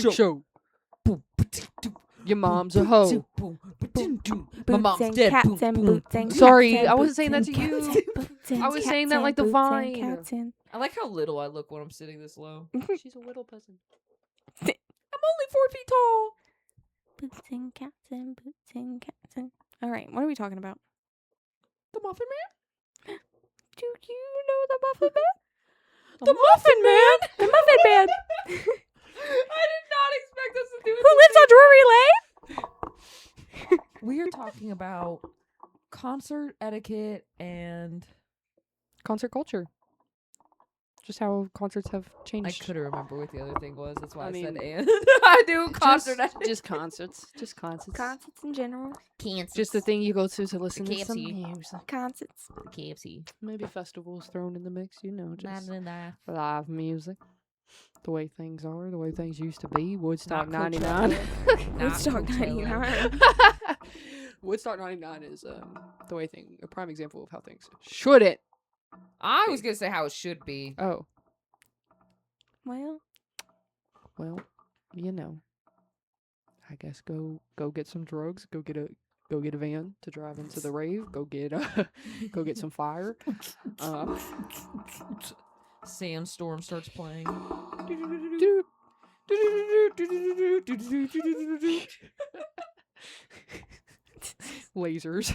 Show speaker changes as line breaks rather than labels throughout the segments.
freak show. Your mom's a hoe.
My mom's dead.
Cats and boots and
Sorry,
cats and
I wasn't
boots
saying that
and
to
cats
you.
and boots and
I was
cats
saying that
and
like the
boots and
vine.
cats and-
I like how little I look when I'm sitting this low.
She's a little person.
I'm only 4 feet tall.
Boots and cats and boots and cats and... All right, what are we talking about?
The Muffin Man?
Do you know the Muffin Man?
The Muffin Man?
The Muffin Man!
I did not expect us to do it.
Who lives on Drury Lane?
We are talking about concert etiquette and...
Concert culture. Just how concerts have
I
changed.
couldn't remember what the other thing was. That's why I said
mean,
and. I do concert etiquette.
Just concerts. Just concerts.
Concerts in general.
Just the thing you go to listen to some
KFC.
music.
Concerts.
KFC.
Maybe festivals thrown in the mix, you know, just
Nah.
live music. The way things are, the way things used to be. Woodstock
Not
99.
Woodstock
Coachella.
99.
Woodstock 99 is the way a prime example of how things shouldn't.
I was gonna say how it should be.
Oh,
Well,
well, you know. I guess go get some drugs. Go get a van to drive into the rave. Go get some fire.
Sandstorm starts playing.
Lasers.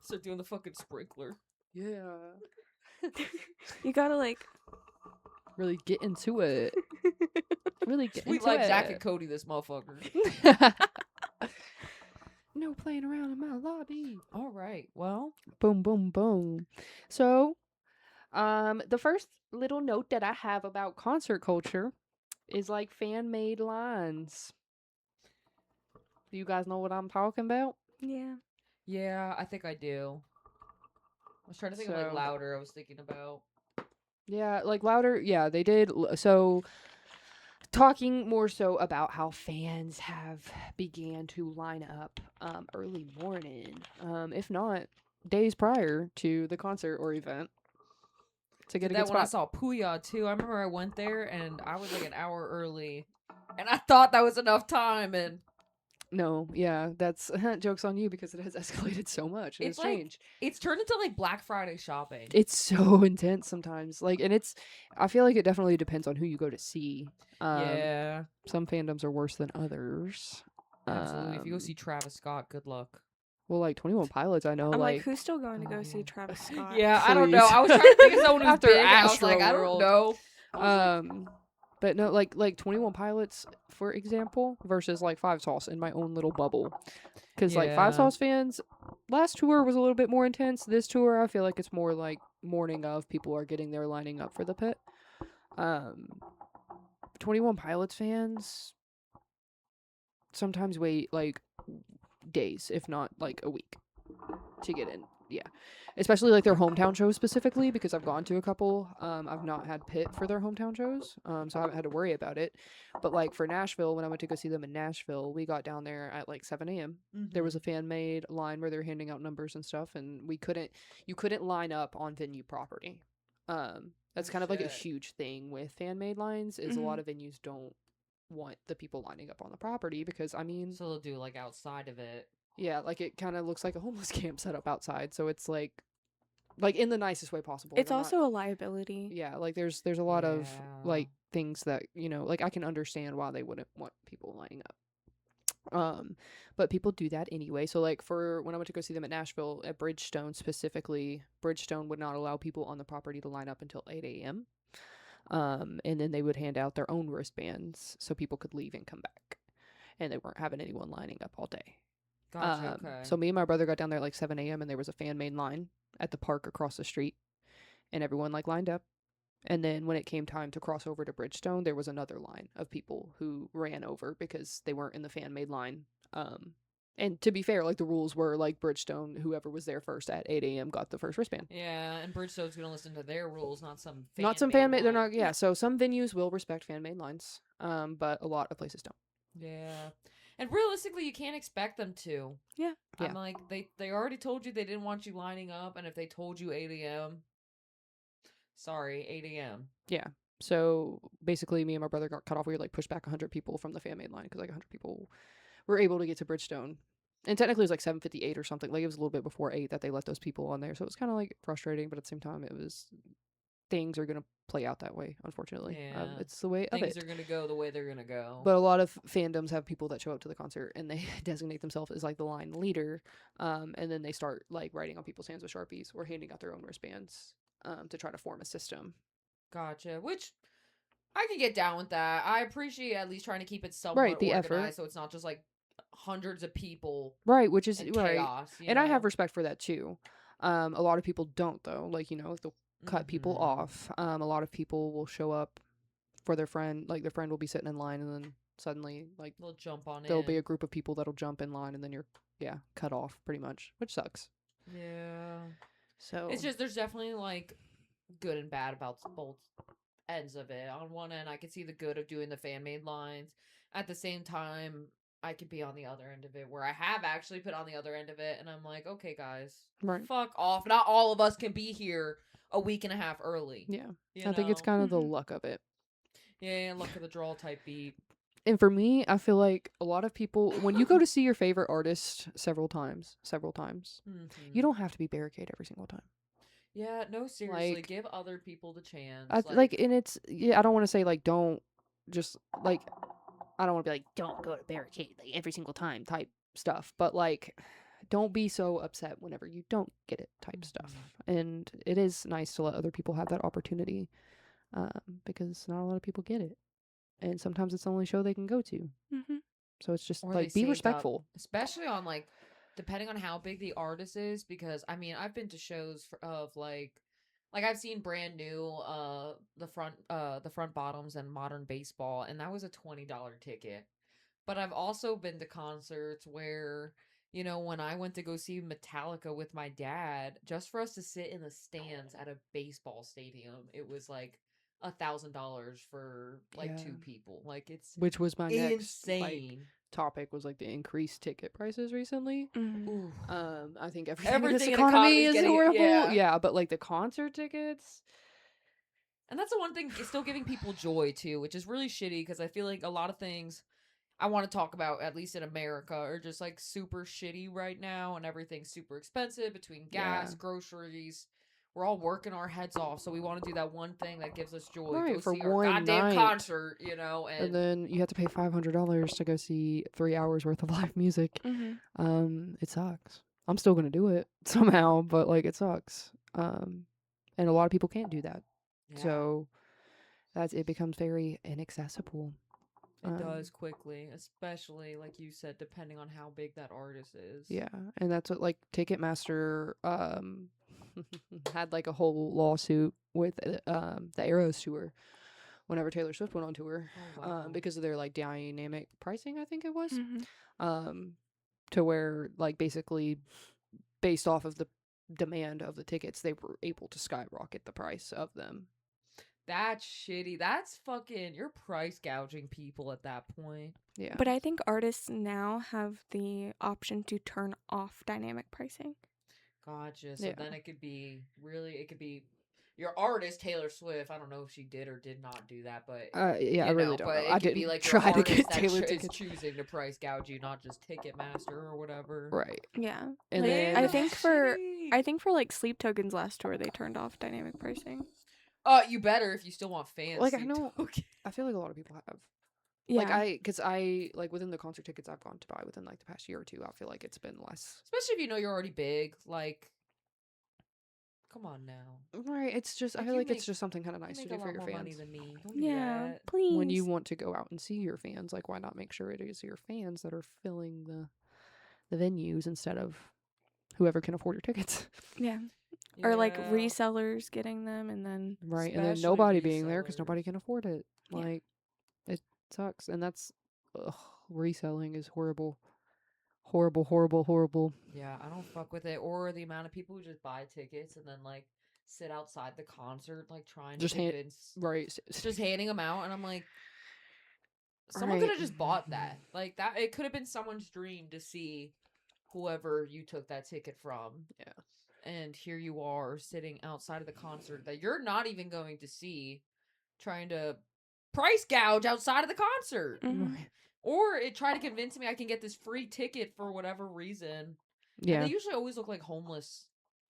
Start doing the fucking sprinkler.
Yeah.
you gotta like...
Really get into it. Really get
We
into
like
it.
Jack and Cody, this motherfucker.
No playing around in my lobby.
All right. Well,
Boom, boom, boom. So, the first little note that I have about concert culture is like fan-made lines. Do you guys know what I'm talking about?
Yeah.
yeah, I think I do. I was trying to think of like
So-
louder. I was thinking about.
Yeah, like louder. Yeah, they did. So, talking more so about how fans have began to line up early morning, if not days prior to the concert or event, to get
Did
a
that
good
when I
spot.
saw Puya too. I remember I went there and I was like an hour early, and I thought that was enough time. And
No, yeah, that's joke's on you because it has escalated so much. And
It's
it's
like-
changed.
it's turned into like Black Friday shopping.
It's so intense sometimes. Like, and I feel like it definitely depends on who you go to see.
Yeah,
Some fandoms are worse than others.
absolutely. If you go
Um,
see Travis Scott, good luck.
Well, like 21 Pilots, I know.
I'm like,
like
who's still going to go
Oh,
see
yeah.
Travis Scott?
Yeah, I don't
please.
know. I was trying to think of someone who's
After
big. And I was like, I
Astroworld.
don't know.
But no, like 21 Pilots, for example, versus like Five Sauce in my own little bubble. Because like Five
Yeah.
Sauce fans, last tour was a little bit more intense. This tour, I feel like it's more like morning of, people are getting there lining up for the pit. 21 Pilots fans sometimes wait like days, if not like a week, to get in. Yeah, especially like their hometown shows specifically, because I've gone to a couple. I've not had pit for their hometown shows, so I haven't had to worry about it. But like for Nashville, when I went to go see them in Nashville, we got down there at like 7 a.m. There was a fan made line where they're handing out numbers and stuff, and you couldn't line up on venue property. That's kind of like a
shit.
huge thing with fan made lines, is a lot of venues don't want the people lining up on the property, because I mean,
So they'll do like outside of it.
yeah, like it kind of looks like a homeless camp set up outside, so it's like in the nicest way possible.
It's
They're not-
also a liability.
yeah, like there's a lot of
Yeah.
like things that, you know, like I can understand why they wouldn't want people lining up. But people do that anyway. So like for when I went to go see them at Nashville at Bridgestone specifically, Bridgestone would not allow people on the property to line up until 8 a.m. And then they would hand out their own wristbands so people could leave and come back, and they weren't having anyone lining up all day.
Gotcha. Okay.
So me and my brother got down there at like 7 a.m. and there was a fan made line at the park across the street, and everyone like lined up. And then when it came time to cross over to Bridgestone, there was another line of people who ran over because they weren't in the fan made line. And to be fair, like the rules were like Bridgestone, whoever was there first at 8 a.m. got the first wristband.
Yeah, and Bridgestone's gonna listen to their rules, not some
Not some fan made. They're not. Yeah. So some venues will respect fan made lines. But a lot of places don't.
Yeah, And realistically, you can't expect them to.
Yeah.
Yeah.
I'm like, they already told you they didn't want you lining up, and if they told you 8 a.m., sorry, 8 a.m.
Yeah. So basically, me and my brother got cut off. We were like pushed back 100 people from the fan main line because like 100 people were able to get to Bridgestone. And technically, it was like 7:58 or something. Like it was a little bit before 8 that they let those people on there. So it was kind of like frustrating, but at the same time, it was things are gonna play out that way. Unfortunately,
Yeah.
it's the way of
Things
it.
are gonna go the way they're gonna go.
But a lot of fandoms have people that show up to the concert and they designate themselves as like the line leader, and then they start like writing on people's hands with Sharpies or handing out their own wristbands to try to form a system.
Gotcha. Which I can get down with that. I appreciate at least trying to keep it somewhat
Right, the
organized,
effort.
so it's not just like hundreds of people
Which is
and
right.
chaos.
And I have respect for that too. A lot of people don't though. Like, they'll cut people off. A lot of people will show up for their friend. Like their friend will be sitting in line and then suddenly like
They'll jump on
there'll
in.
be a group of people that'll jump in line and then you're cut off pretty much, which sucks.
Yeah.
So
It's just there's definitely like good and bad about both ends of it. On one end, I can see the good of doing the fan made lines. At the same time, I could be on the other end of it where I have actually put on the other end of it and I'm like, okay, guys,
right.
fuck off. Not all of us can be here a week and a half early.
Yeah.
You
I think it's
know?
kind of the
Mhm.
luck of it.
Yeah, luck of the draw type beat.
And for me, I feel like a lot of people, when you go to see your favorite artist several times, you don't have to be barricade every single time.
Yeah, no, seriously,
Like,
give other people the chance.
and it's, I don't want to say like, don't just like, I don't want to be like, don't go to barricade like every single time type stuff, but like, don't be so upset whenever you don't get it type stuff. And it is nice to let other people have that opportunity, because not a lot of people get it. And sometimes it's the only show they can go to.
Mm-hmm.
So it's just
Or
like,
they
be
saved
respectful.
up, especially on like depending on how big the artist is. Because I mean, I've been to shows of like I've seen brand new the front bottoms and modern baseball, and that was a $20 ticket. But I've also been to concerts where, when I went to go see Metallica with my dad, just for us to sit in the stands at a baseball stadium, it was like $1,000 for like
Yeah.
2 people. Like it's
Which was my next like,
insane.
topic was like the increased ticket prices recently.
Mm-hmm.
Ooh.
I think everything in this
Everything in
economy
economy's
is
getting-
horrible.
yeah.
But like the concert tickets.
And that's the one thing, it's still giving people joy too, which is really shitty because I feel like a lot of things I want to talk about, at least in America, are just like super shitty right now, and everything's super expensive between gas,
Yeah.
groceries. We're all working our heads off, so we want to do that one thing that gives us joy.
Right,
go
for
see our
one
goddamn
night.
concert,
And then you have to pay $500 to go see 3 hours worth of live music.
Mm-hmm.
It sucks. I'm still gonna do it somehow, but like it sucks. And a lot of people can't do that.
Yeah,
So it becomes very inaccessible.
it does quickly, especially like you said, depending on how big that artist is.
Yeah, and that's what like Ticketmaster had like a whole lawsuit with the Eras tour whenever Taylor Swift went on tour,
Oh, wow.
because of their like dynamic pricing, I think it was,
Mm-hmm.
to where like basically based off of the demand of the tickets, they were able to skyrocket the price of them.
That's shitty. That's fucking, you're price gouging people at that point.
Yeah,
But I think artists now have the option to turn off dynamic pricing.
Gotcha. So
Yeah.
then it could be your artist, Taylor Swift. I don't know if she did or did not do that, but
yeah, I really don't
but
know.
it
I
could be
didn't
like
try
your
to
artist
get
that
Taylor
is
tickets.
choosing to price gouge you, not just Ticketmaster or whatever.
Right,
Yeah.
and
Like,
then
I think for
Shitty.
like Sleep Token's last tour they turned off dynamic pricing.
You better if you still want fans.
Like, I
Sleep
know-
Token.
I feel like a lot of people have.
Yeah.
Like because I like within the concert tickets I've gone to buy within like the past year or two, I feel like it's been less.
Especially if you know you're already big. Like, come on now.
Right, it's just I
Like,
feel
you
like it's
make-
just something kind of
You
nice to
make
do
a
for
lot
your
more money
fans.
than me. Don't do
yeah,
that.
please.
When you want to go out and see your fans, like why not make sure it is your fans that are filling the venues instead of whoever can afford your tickets.
Yeah. Or like
Yeah.
resellers getting them and then
Right, and then
Especially
nobody being there because
resellers.
nobody can afford it.
Yeah.
Like it sucks, and that's reselling is horrible, horrible, horrible, horrible.
Yeah, I don't fuck with it. Or the amount of people who just buy tickets and then like sit outside the concert, like trying
Just
to
hand-
convince,
Right,
just handing them out, and I'm like, Someone could
Right.
have just bought that. Like that, it could have been someone's dream to see whoever you took that ticket from.
Yeah.
And here you are sitting outside of the concert that you're not even going to see, trying to price gouge outside of the concert.
Mhm.
Right.
Or it tried to convince me I can get this free ticket for whatever reason. And
Yeah.
they usually always look like homeless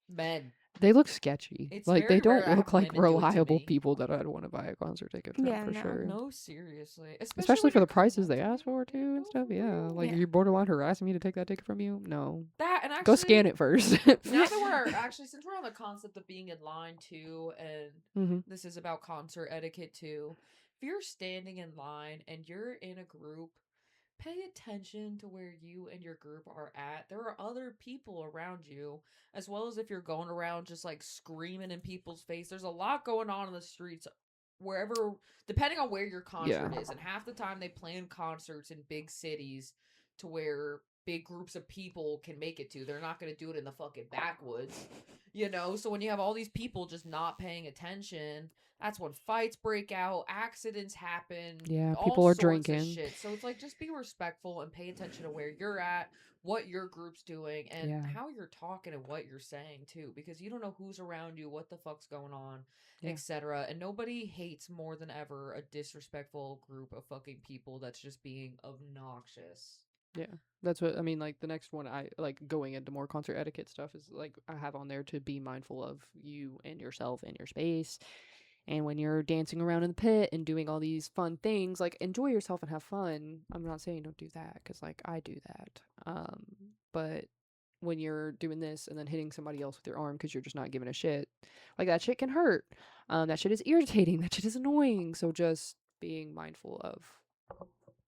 men.
They look sketchy.
It's
Like, they
very rare
don't
I have
look like
women do it to
reliable
me.
people that I'd want to buy a concert ticket from,
Yeah,
for
no.
sure.
No, seriously.
Especially
when
for
you're
the prices
coming
they
up to
ask
me.
for, too, and
No,
stuff.
for
Yeah.
real.
Like,
Yeah.
you're borderline harassing me to take that ticket from you? No.
That, and actually,
Go scan it first.
now that we're actually, since we're on the concept of being in line too, and
Mhm.
this is about concert etiquette too, if you're standing in line and you're in a group, pay attention to where you and your group are at. There are other people around you, as well as if you're going around just like screaming in people's face. There's a lot going on in the streets wherever, depending on where your concert
Yeah.
is. And half the time they plan concerts in big cities to where big groups of people can make it to. They're not going to do it in the fucking backwoods, you know? So when you have all these people just not paying attention, that's when fights break out, accidents happen,
Yeah,
all
people are
sorts
drinking.
of shit. So it's like, just be respectful and pay attention to where you're at, what your group's doing, and
Yeah.
how you're talking and what you're saying too, because you don't know who's around you, what the fuck's going on,
Yeah.
etc. And nobody hates more than ever a disrespectful group of fucking people that's just being obnoxious.
Yeah. That's what I mean. Like, the next one, I like going into more concert etiquette stuff is like, I have on there to be mindful of you and yourself and your space. And when you're dancing around in the pit and doing all these fun things, like, enjoy yourself and have fun. I'm not saying don't do that, because, like, I do that. But when you're doing this and then hitting somebody else with your arm because you're just not giving a shit, like, that shit can hurt. That shit is irritating. That shit is annoying. So just being mindful of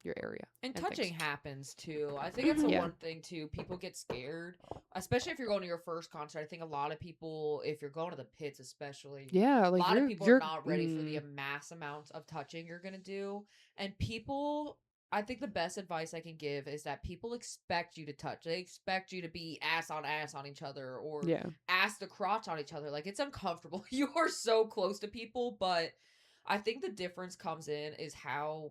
your area.
And
things.
touching happens too. I think that's the
Yeah.
one thing too. People get scared, especially if you're going to your first concert. I think a lot of people, if you're going to the pits, especially,
Yeah,
a
like,
lot of people are
you're
not ready for the mass amounts of touching you're gonna do. And people, I think the best advice I can give is that people expect you to touch. They expect you to be ass on each other, or
yeah.
ass to crotch on each other. Like, it's uncomfortable. You are so close to people, but I think the difference comes in is how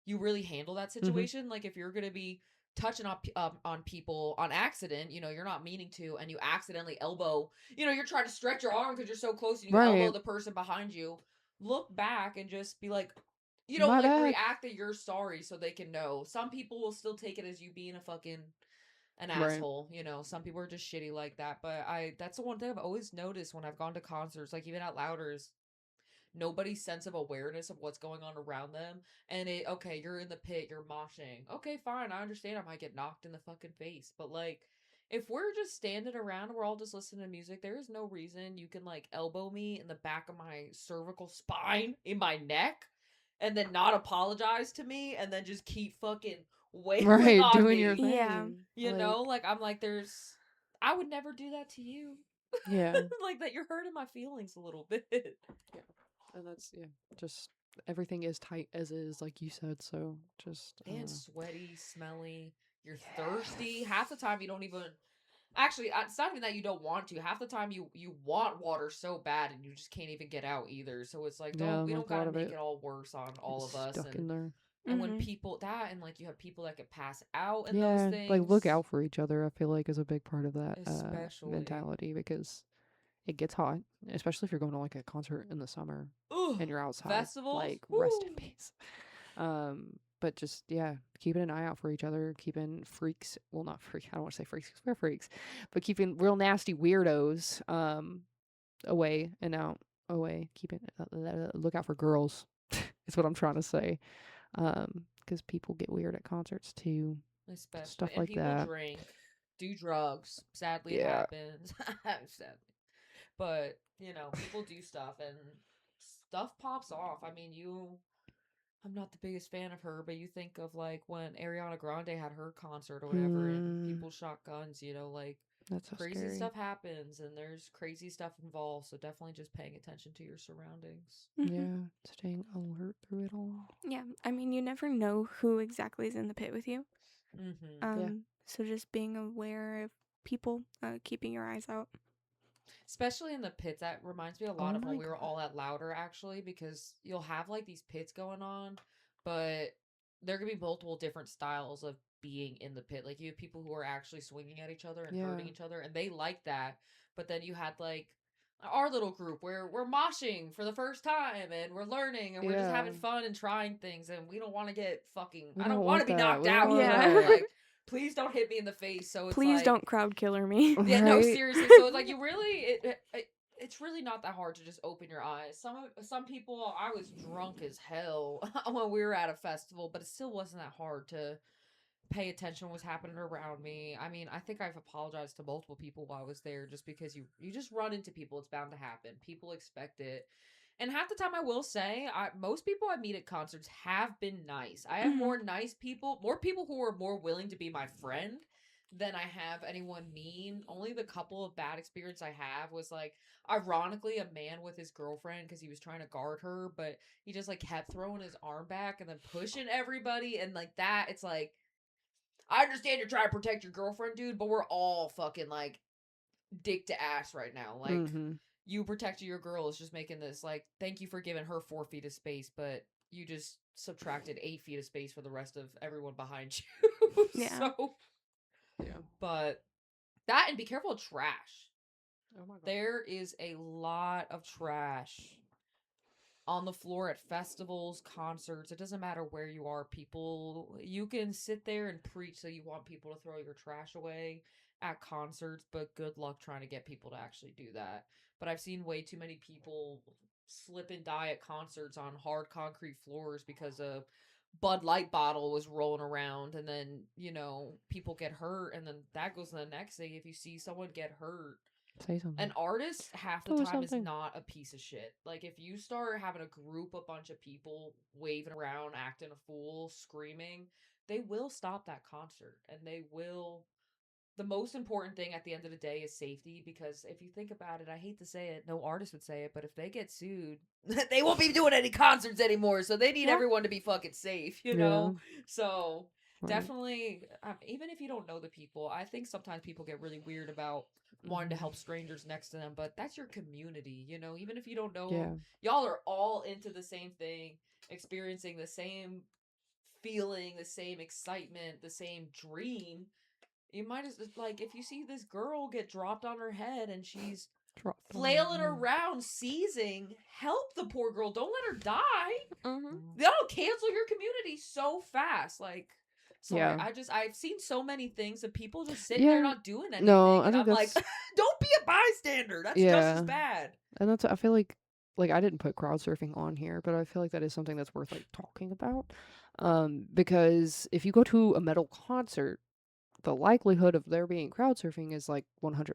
you really handle that situation. Like, if you're gonna be touching on people on accident, you know, you're not meaning to, and you accidentally elbow, you know, you're trying to stretch your arm because you're so close, and you elbow
Right.
the person behind you. Look back and just be like, you know,
My
like,
bad.
react that you're sorry so they can know. Some people will still take it as you being a fucking an
Right.
asshole, you know. Some people are just shitty like that. But that's the one thing I've always noticed when I've gone to concerts, like even at Louders, nobody's sense of awareness of what's going on around them. And okay, you're in the pit, you're moshing. Okay, fine, I understand I might get knocked in the fucking face. But like, if we're just standing around and we're all just listening to music, there is no reason you can like elbow me in the back of my cervical spine, in my neck, and then not apologize to me, and then just keep fucking wailing
Right,
on
doing
me.
your thing.
Yeah.
You
like,
know, like, I'm like, I would never do that to you.
Yeah.
Like, that you're hurting my feelings a little bit.
And that's, yeah, just everything is tight as is, like you said. So just
And sweaty, smelly. You're thirsty. Half the time you don't even. Actually, it's not even that you don't want to. Half the time you want water so bad and you just can't even get out either. So it's like,
Yeah,
we
like,
don't
a lot
gotta
of
make
it
it all worse on all of us.
stuck in there.
And when
Mhm.
people and like you have people that could pass out and
Yeah,
those things.
like, look out for each other. I feel like is a big part of that
Especially.
mentality, because it gets hot, especially if you're going to like a concert in the summer
Ugh,
and you're outside.
festivals.
Like, rest in
Woo.
peace. But just, yeah, keeping an eye out for each other, keeping freaks, well, not freak, I don't want to say freaks 'cause we're freaks, but keeping real nasty weirdos away and out, away, keeping look out for girls is what I'm trying to say, because people get weird at concerts too.
Especially.
Stuff
And
like
people
that.
drink, do drugs. Sadly, it
Yeah.
happens. Sadly. But, you know, people do stuff and stuff pops off. I mean, I'm not the biggest fan of her, but you think of like when Ariana Grande had her concert or whatever and people shot guns, you know, like,
That's so
crazy
scary.
stuff happens and there's crazy stuff involved. So definitely just paying attention to your surroundings.
Mhm.
Yeah, staying alert through it all.
Yeah. I mean, you never know who exactly is in the pit with you.
Mm-hmm.
So just being aware of people, keeping your eyes out.
Especially in the pits. That reminds me a lot
Oh
of when
my
we were
God.
all at Louder, actually, because you'll have like these pits going on, but there could be multiple different styles of being in the pit. Like you have people who are actually swinging at each other and hurting each other, and they like that. But then you had like our little group where we're moshing for the first time and we're learning and we're just having fun and trying things, and we don't want to get fucking. I don't want to be knocked out. You know, like please don't hit me in the face. So it's
Please
like,
don't crowd killer me.
yeah, no,
Right?
seriously. So it's like you really it's really not that hard to just open your eyes. Some people, I was drunk as hell when we were at a festival, but it still wasn't that hard to pay attention to what was happening around me. I mean, I think I've apologized to multiple people while I was there, just because you just run into people. It's bound to happen. People expect it. And half the time, I will say, most people I meet at concerts have been nice. I have more nice people, more people who are more willing to be my friend than I have anyone mean. Only the couple of bad experience I have was like, ironically, a man with his girlfriend because he was trying to guard her, but he just like kept throwing his arm back and then pushing everybody, and like that, it's like, I understand you're trying to protect your girlfriend, dude, but we're all fucking like dick to ass right now. Like, you protecting your girl is just making this like, thank you for giving her 4 feet of space, but you just subtracted 8 feet of space for the rest of everyone behind you.
Yeah.
So,
Yeah.
but that, and be careful of trash.
Oh my god.
There is a lot of trash on the floor at festivals, concerts. It doesn't matter where you are. People, you can sit there and preach so you want people to throw your trash away at concerts, but good luck trying to get people to actually do that. But I've seen way too many people slip and die at concerts on hard concrete floors because a Bud Light bottle was rolling around, and then, you know, people get hurt, and then that goes to the next thing. If you see someone get hurt,
Say something.
an artist half the
Do
time is
something.
not a piece of shit. Like, if you start having a group, a bunch of people waving around, acting a fool, screaming, they will stop that concert, and they will. The most important thing at the end of the day is safety, because if you think about it, I hate to say it, no artist would say it, but if they get sued, they won't be doing any concerts anymore, so they need everyone to be fucking safe, you know? So definitely, even if you don't know the people, I think sometimes people get really weird about wanting to help strangers next to them, but that's your community, you know? Even if you don't know them, y'all are all into the same thing, experiencing the same feeling, the same excitement, the same dream. You might as, like, if you see this girl get dropped on her head and she's flailing around, seizing, help the poor girl. Don't let her die. That'll cancel your community so fast. Like, sorry, I've seen so many things of people just sitting there not doing anything.
No,
and I'm like, don't be a bystander. That's just as bad.
And that's, I feel like I didn't put crowd surfing on here, but I feel like that is something that's worth like talking about. Because if you go to a metal concert, the likelihood of there being crowd surfing is like 100%.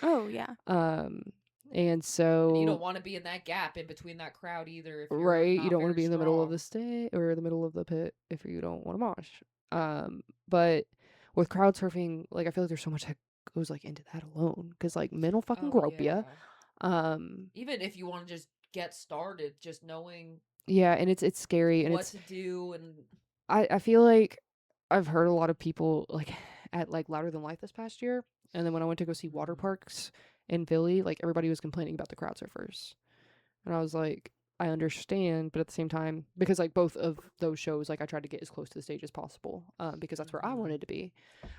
Oh yeah.
And so,
and you don't want to be in that gap in between that crowd either. If you're
right,
not
you don't want to
very
be in the middle of
strong.
the stage or the middle of the pit if you don't want to mosh. But with crowd surfing, like, I feel like there's so much that goes like into that alone, because like men will fucking grope ya.
Even if you want to just get started, just knowing
and it's scary, and
what to do. And
I feel like I've heard a lot of people like at like Louder Than Life this past year, and then when I went to go see water parks in Philly, like everybody was complaining about the crowd surfers, and I was like, I understand, but at the same time, because like both of those shows, like I tried to get as close to the stage as possible, because that's where I wanted to be,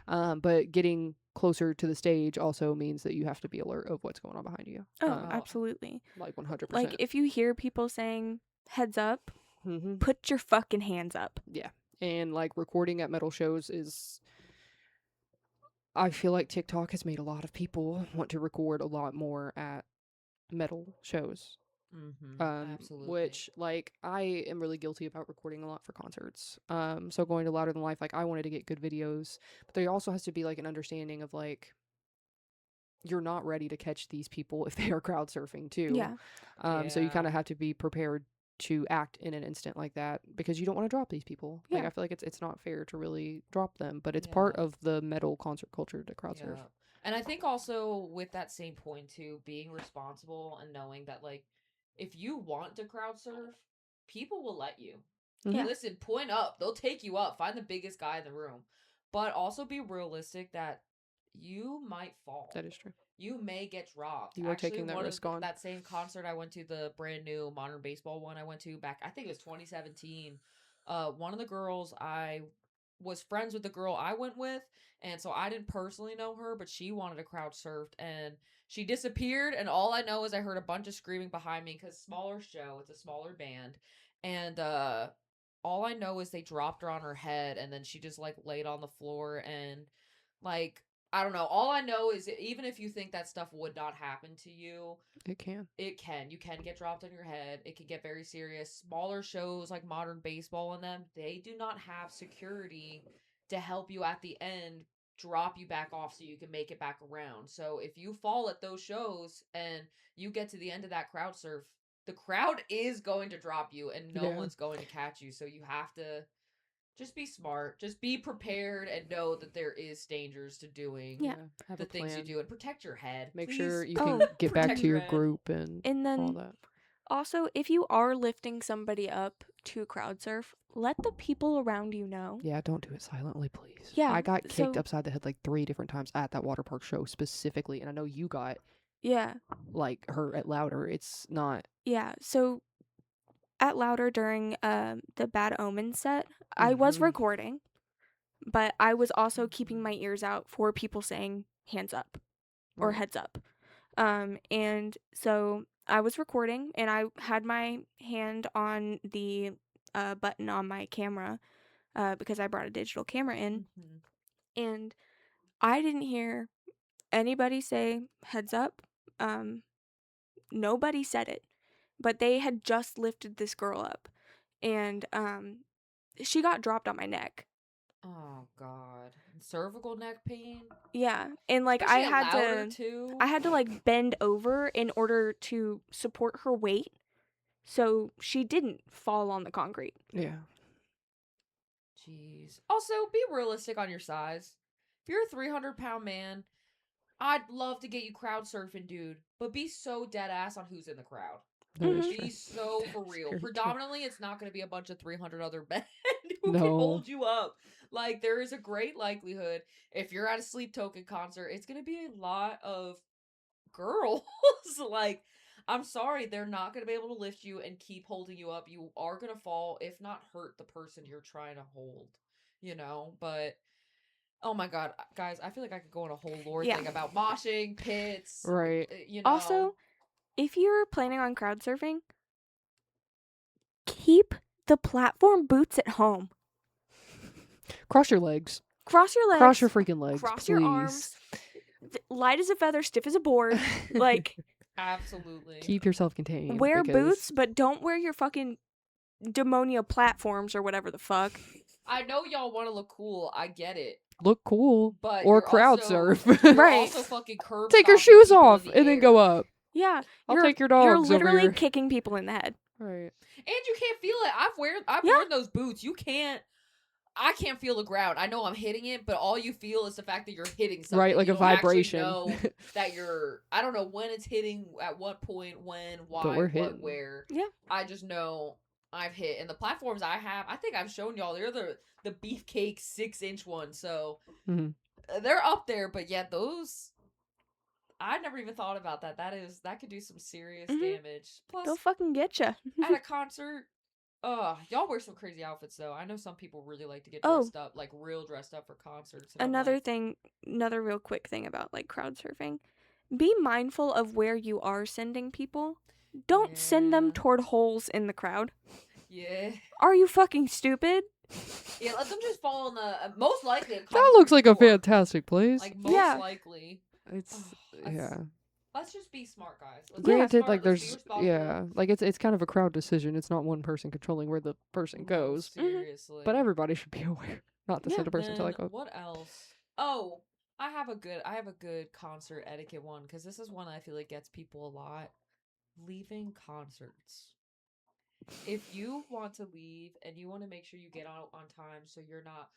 but getting closer to the stage also means that you have to be alert of what's going on behind you.
Oh, absolutely.
Like 100%.
Like, if you hear people saying heads up, put your fucking hands up.
Yeah. And like recording at metal shows is, I feel like TikTok has made a lot of people want to record a lot more at metal shows.
Absolutely.
Which, like, I am really guilty about recording a lot for concerts. So going to Louder Than Life, like, I wanted to get good videos, but there also has to be like an understanding of like, you're not ready to catch these people if they are crowd surfing too.
Yeah.
So you kind of have to be prepared to act in an instant like that, because you don't want to drop these people. Like, I feel like it's not fair to really drop them, but it's part of the metal concert culture to crowd surf.
And I think also with that same point too, being responsible and knowing that, like, if you want to crowd surf, people will let you. Listen, point up. They'll take you up. Find the biggest guy in the room. But also be realistic that you might fall.
That is true.
You may get dropped.
You are taking that risk on.
That same concert I went to, the brand new modern baseball one I went to back, I think it was 2017. One of the girls, I was friends with the girl I went with, and so I didn't personally know her, but she wanted a crowd surfed, and she disappeared, and all I know is I heard a bunch of screaming behind me, because smaller show, it's a smaller band, and all I know is they dropped her on her head, and then she just like laid on the floor, and like I don't know. All I know is even if you think that stuff would not happen to you,
It can.
it can. You can get dropped on your head. It can get very serious. Smaller shows like modern baseball and them, they do not have security to help you at the end drop you back off so you can make it back around. So if you fall at those shows and you get to the end of that crowd surf, the crowd is going to drop you and no
Yeah.
one's going to catch you. So you have to just be smart. Just be prepared and know that there is dangers to doing
Yeah.
Have
the
a
things you
plan.
do and protect your head.
Make
Please.
sure you
Oh,
can get back
protect
to your
your head.
group and
And
all
then
that.
also, if you are lifting somebody up to crowd surf, let the people around you know.
Yeah, don't do it silently, please.
Yeah,
I got kicked
so-
upside the head like 3 different times at that water park show specifically, and I know you got
Yeah.
like hurt at Louder. It's not.
Yeah. So at Louder during the Bad Omen set, I was
Mhm.
recording, but I was also keeping my ears out for people saying hands up or
Right.
heads up. And so I was recording and I had my hand on the button on my camera because I brought a digital camera in,
Mhm.
and I didn't hear anybody say heads up. Nobody said it, but they had just lifted this girl up, and she got dropped on my neck.
Oh God, cervical neck pain.
Yeah, and like
Especially at Louder, too.
I had to like bend over in order to support her weight, so she didn't fall on the concrete.
Yeah.
Jeez. Also, be realistic on your size. If you're a 300-pound man, I'd love to get you crowd surfing, dude. But be so dead ass on who's in the crowd.
That is
Mhm.
true.
Be so for
That's
real.
very true.
Predominantly, it's not going to be a bunch of 300 other men who can
No.
hold you up. Like, there is a great likelihood if you're at a Sleep Token concert, it's going to be a lot of girls. Like, I'm sorry, they're not going to be able to lift you and keep holding you up. You are going to fall, if not hurt the person you're trying to hold, But oh my God, guys, I feel like I could go on a whole lore
Yeah.
thing about moshing, pits,
Right.
Also, if you're planning on crowd surfing, keep the platform boots at home.
Cross your legs.
Cross your legs.
Cross your freaking legs.
Cross
please.
your arms. Light as a feather, stiff as a board. Like,
absolutely.
Keep yourself contained.
wear
because-
boots, but don't wear your fucking demonia platforms or whatever the fuck.
I know y'all want to look cool. I get it.
Look cool.
But
Or
you're
crowd
also,
surf.
You're
Right.
also fucking curb
Take your
stomping
shoes
people in
off
the
and then go
air.
up.
Yeah,
I'll
you're,
take your
you're
dogs over
literally
here.
kicking people in the head.
Right.
And you can't feel it. I've
Yeah.
worn those boots. I can't feel the ground. I know I'm hitting it, but all you feel is the fact that you're hitting something.
Right, like
You
a
don't actually
vibration.
know that I don't know when it's hitting, at what point, when, why,
But we're
what,
hitting.
where.
Yeah.
I just know I've hit. And the platforms I have, I think I've shown y'all, they're the beefcake 6-inch ones. So
Mhm.
they're up there, but yeah, those, I never even thought about that. That could do some serious
Mhm.
damage. Plus,
They'll fucking get you.
at a concert, y'all wear some crazy outfits though. I know some people really like to get
Oh.
dressed up, like real dressed up for concerts. And I'm
Another real quick thing about like crowd surfing. Be mindful of where you are sending people. Don't send them
Yeah.
toward holes in the crowd.
yeah,
Are you fucking stupid?
yeah. Let them just fall on the most likely.
That looks like a
concert floor.
fantastic place.
Like most
Yeah.
likely.
It's
Ugh,
yeah.
Let's just be smart, guys. Let's be
Granted,
smart,
like
let's be
there's
responsible.
like it's kind of a crowd decision. It's not one person controlling where the person
No,
goes.
seriously.
But everybody should be aware not to
Yeah,
send a person to
Then
like a
what else? Oh, I have a good concert etiquette one because this is one I feel like gets people a lot. Leaving concerts. If you want to leave and you want to make sure you get out on time, so you're not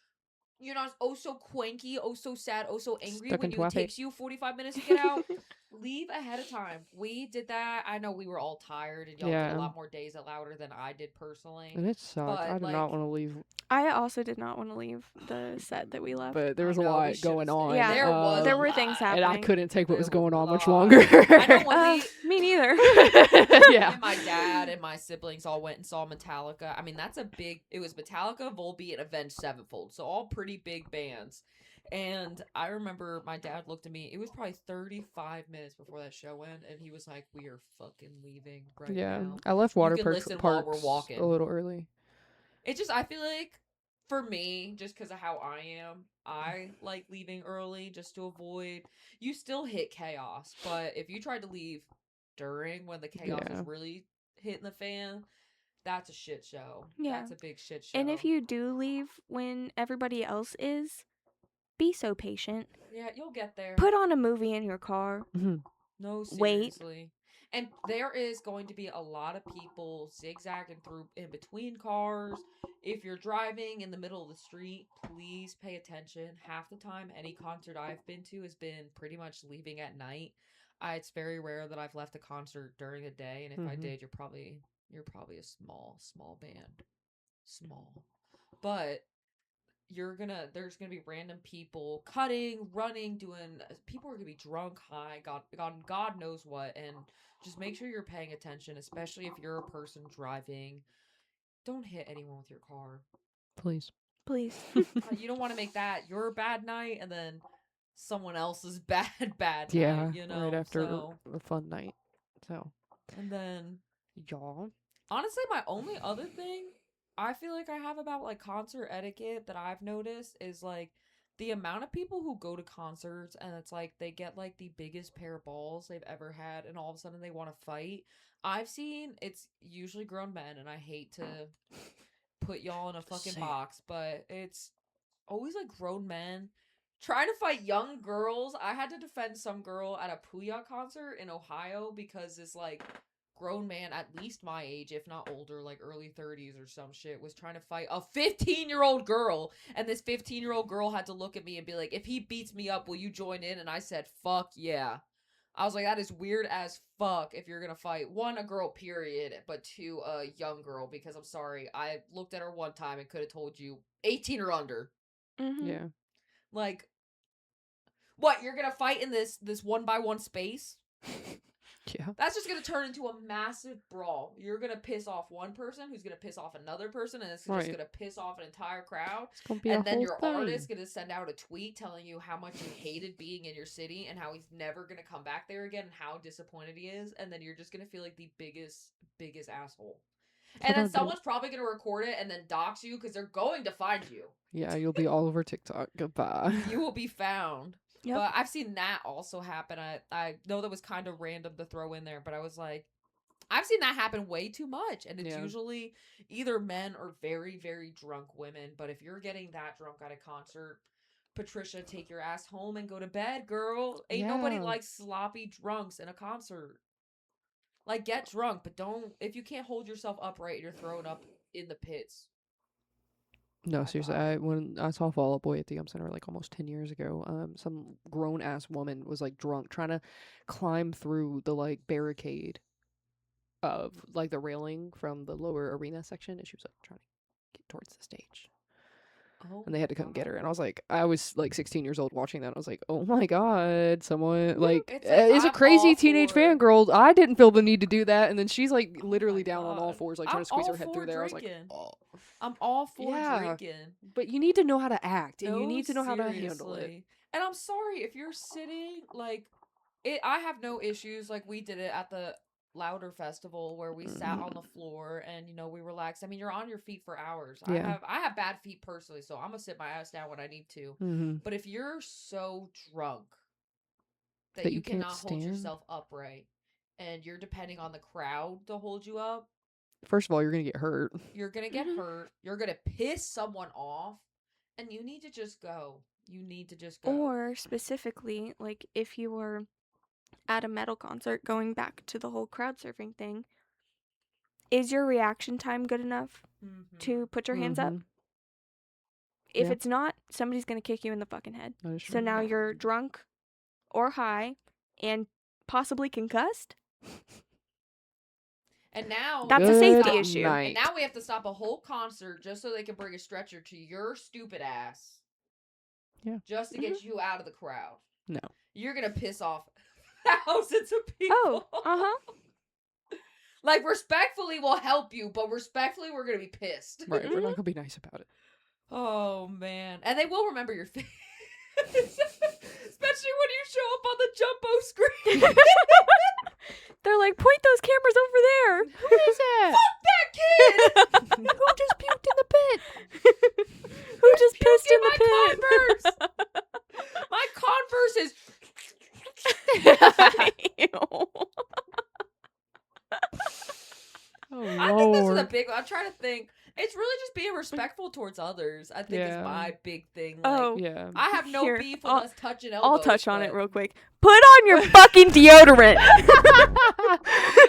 oh so cranky, oh so sad, oh so angry
Stuck
when
in
it
traffic.
takes you 45 minutes to get out. leave ahead of time. We did that. I know we were all tired, and y'all did a lot more days at Louder than I did personally.
And it sucked. I
But,
did not want to leave.
I also did not want to leave the set that we left.
But there was
I
a
know, we
lot
should've
going
stayed.
on.
Yeah,
There was
there
a
were things
lot.
happening.
And I couldn't take what was
There
going
was
on
a
much
lot.
longer.
I know when
Me neither.
me
Yeah.
and my dad and my siblings all went and saw Metallica. I mean, it was Metallica, Volbeat, and Avenged Sevenfold. So all pretty big bands. And I remember my dad looked at me. It was probably 35 minutes before that show went, and he was like, "We are fucking leaving right now."
I left
You
water
can
parks
listen while we're
a
walking.
little early.
It just, I feel like, for me, just because of how I am, I like leaving early just to avoid. You still hit chaos, but if you tried to leave during when the chaos is really hitting the fan, that's a shit show.
Yeah.
That's a big shit show.
And if you do leave when everybody else is, be so patient.
Yeah, you'll get there.
Put on a movie in your car.
No,
Wait.
seriously. And there is going to be a lot of people zigzagging through in between cars. If you're driving in the middle of the street, please pay attention. Half the time, any concert I've been to has been pretty much leaving at night. It's very rare that I've left a concert during the day, and if I did, you're probably a small band. Small. But there's gonna be random people cutting, running, people are gonna be drunk, high, God knows what, and just make sure you're paying attention, especially if you're a person driving. Don't hit anyone with your car.
Please.
You don't want to make that your bad night and then someone else's bad night, you know?
Right after a fun night. So.
And then
y'all.
Honestly, my only other thing I feel like I have about like concert etiquette that I've noticed is like the amount of people who go to concerts and it's like they get like the biggest pair of balls they've ever had and all of a sudden they want to fight. I've seen it's usually grown men, and I hate to put y'all in a fucking box, but it's always like grown men trying to fight young girls. I had to defend some girl at a Puya concert in Ohio because this like grown man at least my age, if not older, like early 30s or some shit, was trying to fight a 15-year-old girl, and this 15-year-old girl had to look at me and be like, "If he beats me up, will you join in?" And I said, "Fuck yeah." I was like, that is weird as fuck if you're gonna fight, one, a girl, period, but two, a young girl, because I'm sorry, I looked at her one time and could have told you 18 or under.
Yeah.
Like, what, you're gonna fight in this 1-by-1 space?
Yeah.
That's just gonna turn into a massive brawl. You're gonna piss off one person who's gonna piss off another person, and it's just gonna piss off an entire crowd. And then your artist's gonna send out a tweet telling you how much you hated being in your city and how he's never gonna come back there again and how disappointed he is, and then you're just gonna feel like the biggest asshole. And then someone's probably gonna record it and then dox you because they're going to find you.
Yeah, you'll be all over TikTok. Goodbye.
You will be found. Yep. But I've seen that also happen. I know that was kind of random to throw in there, but I was like, I've seen that happen way too much. And it's usually either men or very, very drunk women. But if you're getting that drunk at a concert, Patricia, take your ass home and go to bed, girl. Ain't nobody likes sloppy drunks in a concert. Like, get drunk, but don't, if you can't hold yourself upright and you're throwing up in the pits.
No, seriously, when I saw Fall Out Boy at the Center like almost 10 years ago, some grown ass woman was like drunk trying to climb through the like barricade of like the railing from the lower arena section, and she was like trying to get towards the stage. Oh, and they had to come get her, and I was like 16 years old watching that, and I was like, oh my god, someone like is a crazy teenage fangirl. I didn't feel the need to do that, and then she's like literally down on all fours, like trying to squeeze her head through there. I was like, oh.
I'm all for drinking.
But you need to know how to act, and you need to know how to handle it.
And I'm sorry, if you're sitting, like, I have no issues, like, we did it at the Louder Festival where we sat on the floor and, you know, we relaxed. I mean, you're on your feet for hours. Yeah. I have bad feet personally, so I'm gonna sit my ass down when I need to. But if you're so drunk that you cannot hold yourself upright and you're depending on the crowd to hold you up,
first of all, you're going to get hurt.
You're going to get hurt. You're going to piss someone off. And you need to just go. You need to just go.
Or specifically, like, if you were at a metal concert, going back to the whole crowd surfing thing, is your reaction time good enough to put your hands up? If it's not, somebody's going to kick you in the fucking head. So now you're drunk or high, and possibly concussed.
And now
That's a safety issue.
And now we have to stop a whole concert just so they can bring a stretcher to your stupid ass.
Yeah.
Just to get you out of the crowd.
No.
You're gonna piss off thousands of people.
Oh,
Like, respectfully, we'll help you, but respectfully, we're gonna be pissed.
Right, we're not gonna be nice about it.
Oh, man. And they will remember your face. Especially when you show up on the jumbo screen.
They're like, point those cameras over there.
Who is that?
Fuck that kid!
Who just puked in the pit?
Who just pissed in the
Converse? My Converse is...
Ew.
Oh,
I think this is a
Lord.
big one. I'm trying to think. It's really just being respectful towards others. I think is my big thing. Like,
Oh,
Yeah.
I have no
Here,
beef with us touching elbows.
I'll touch on it
but-
real quick. Put on your fucking deodorant.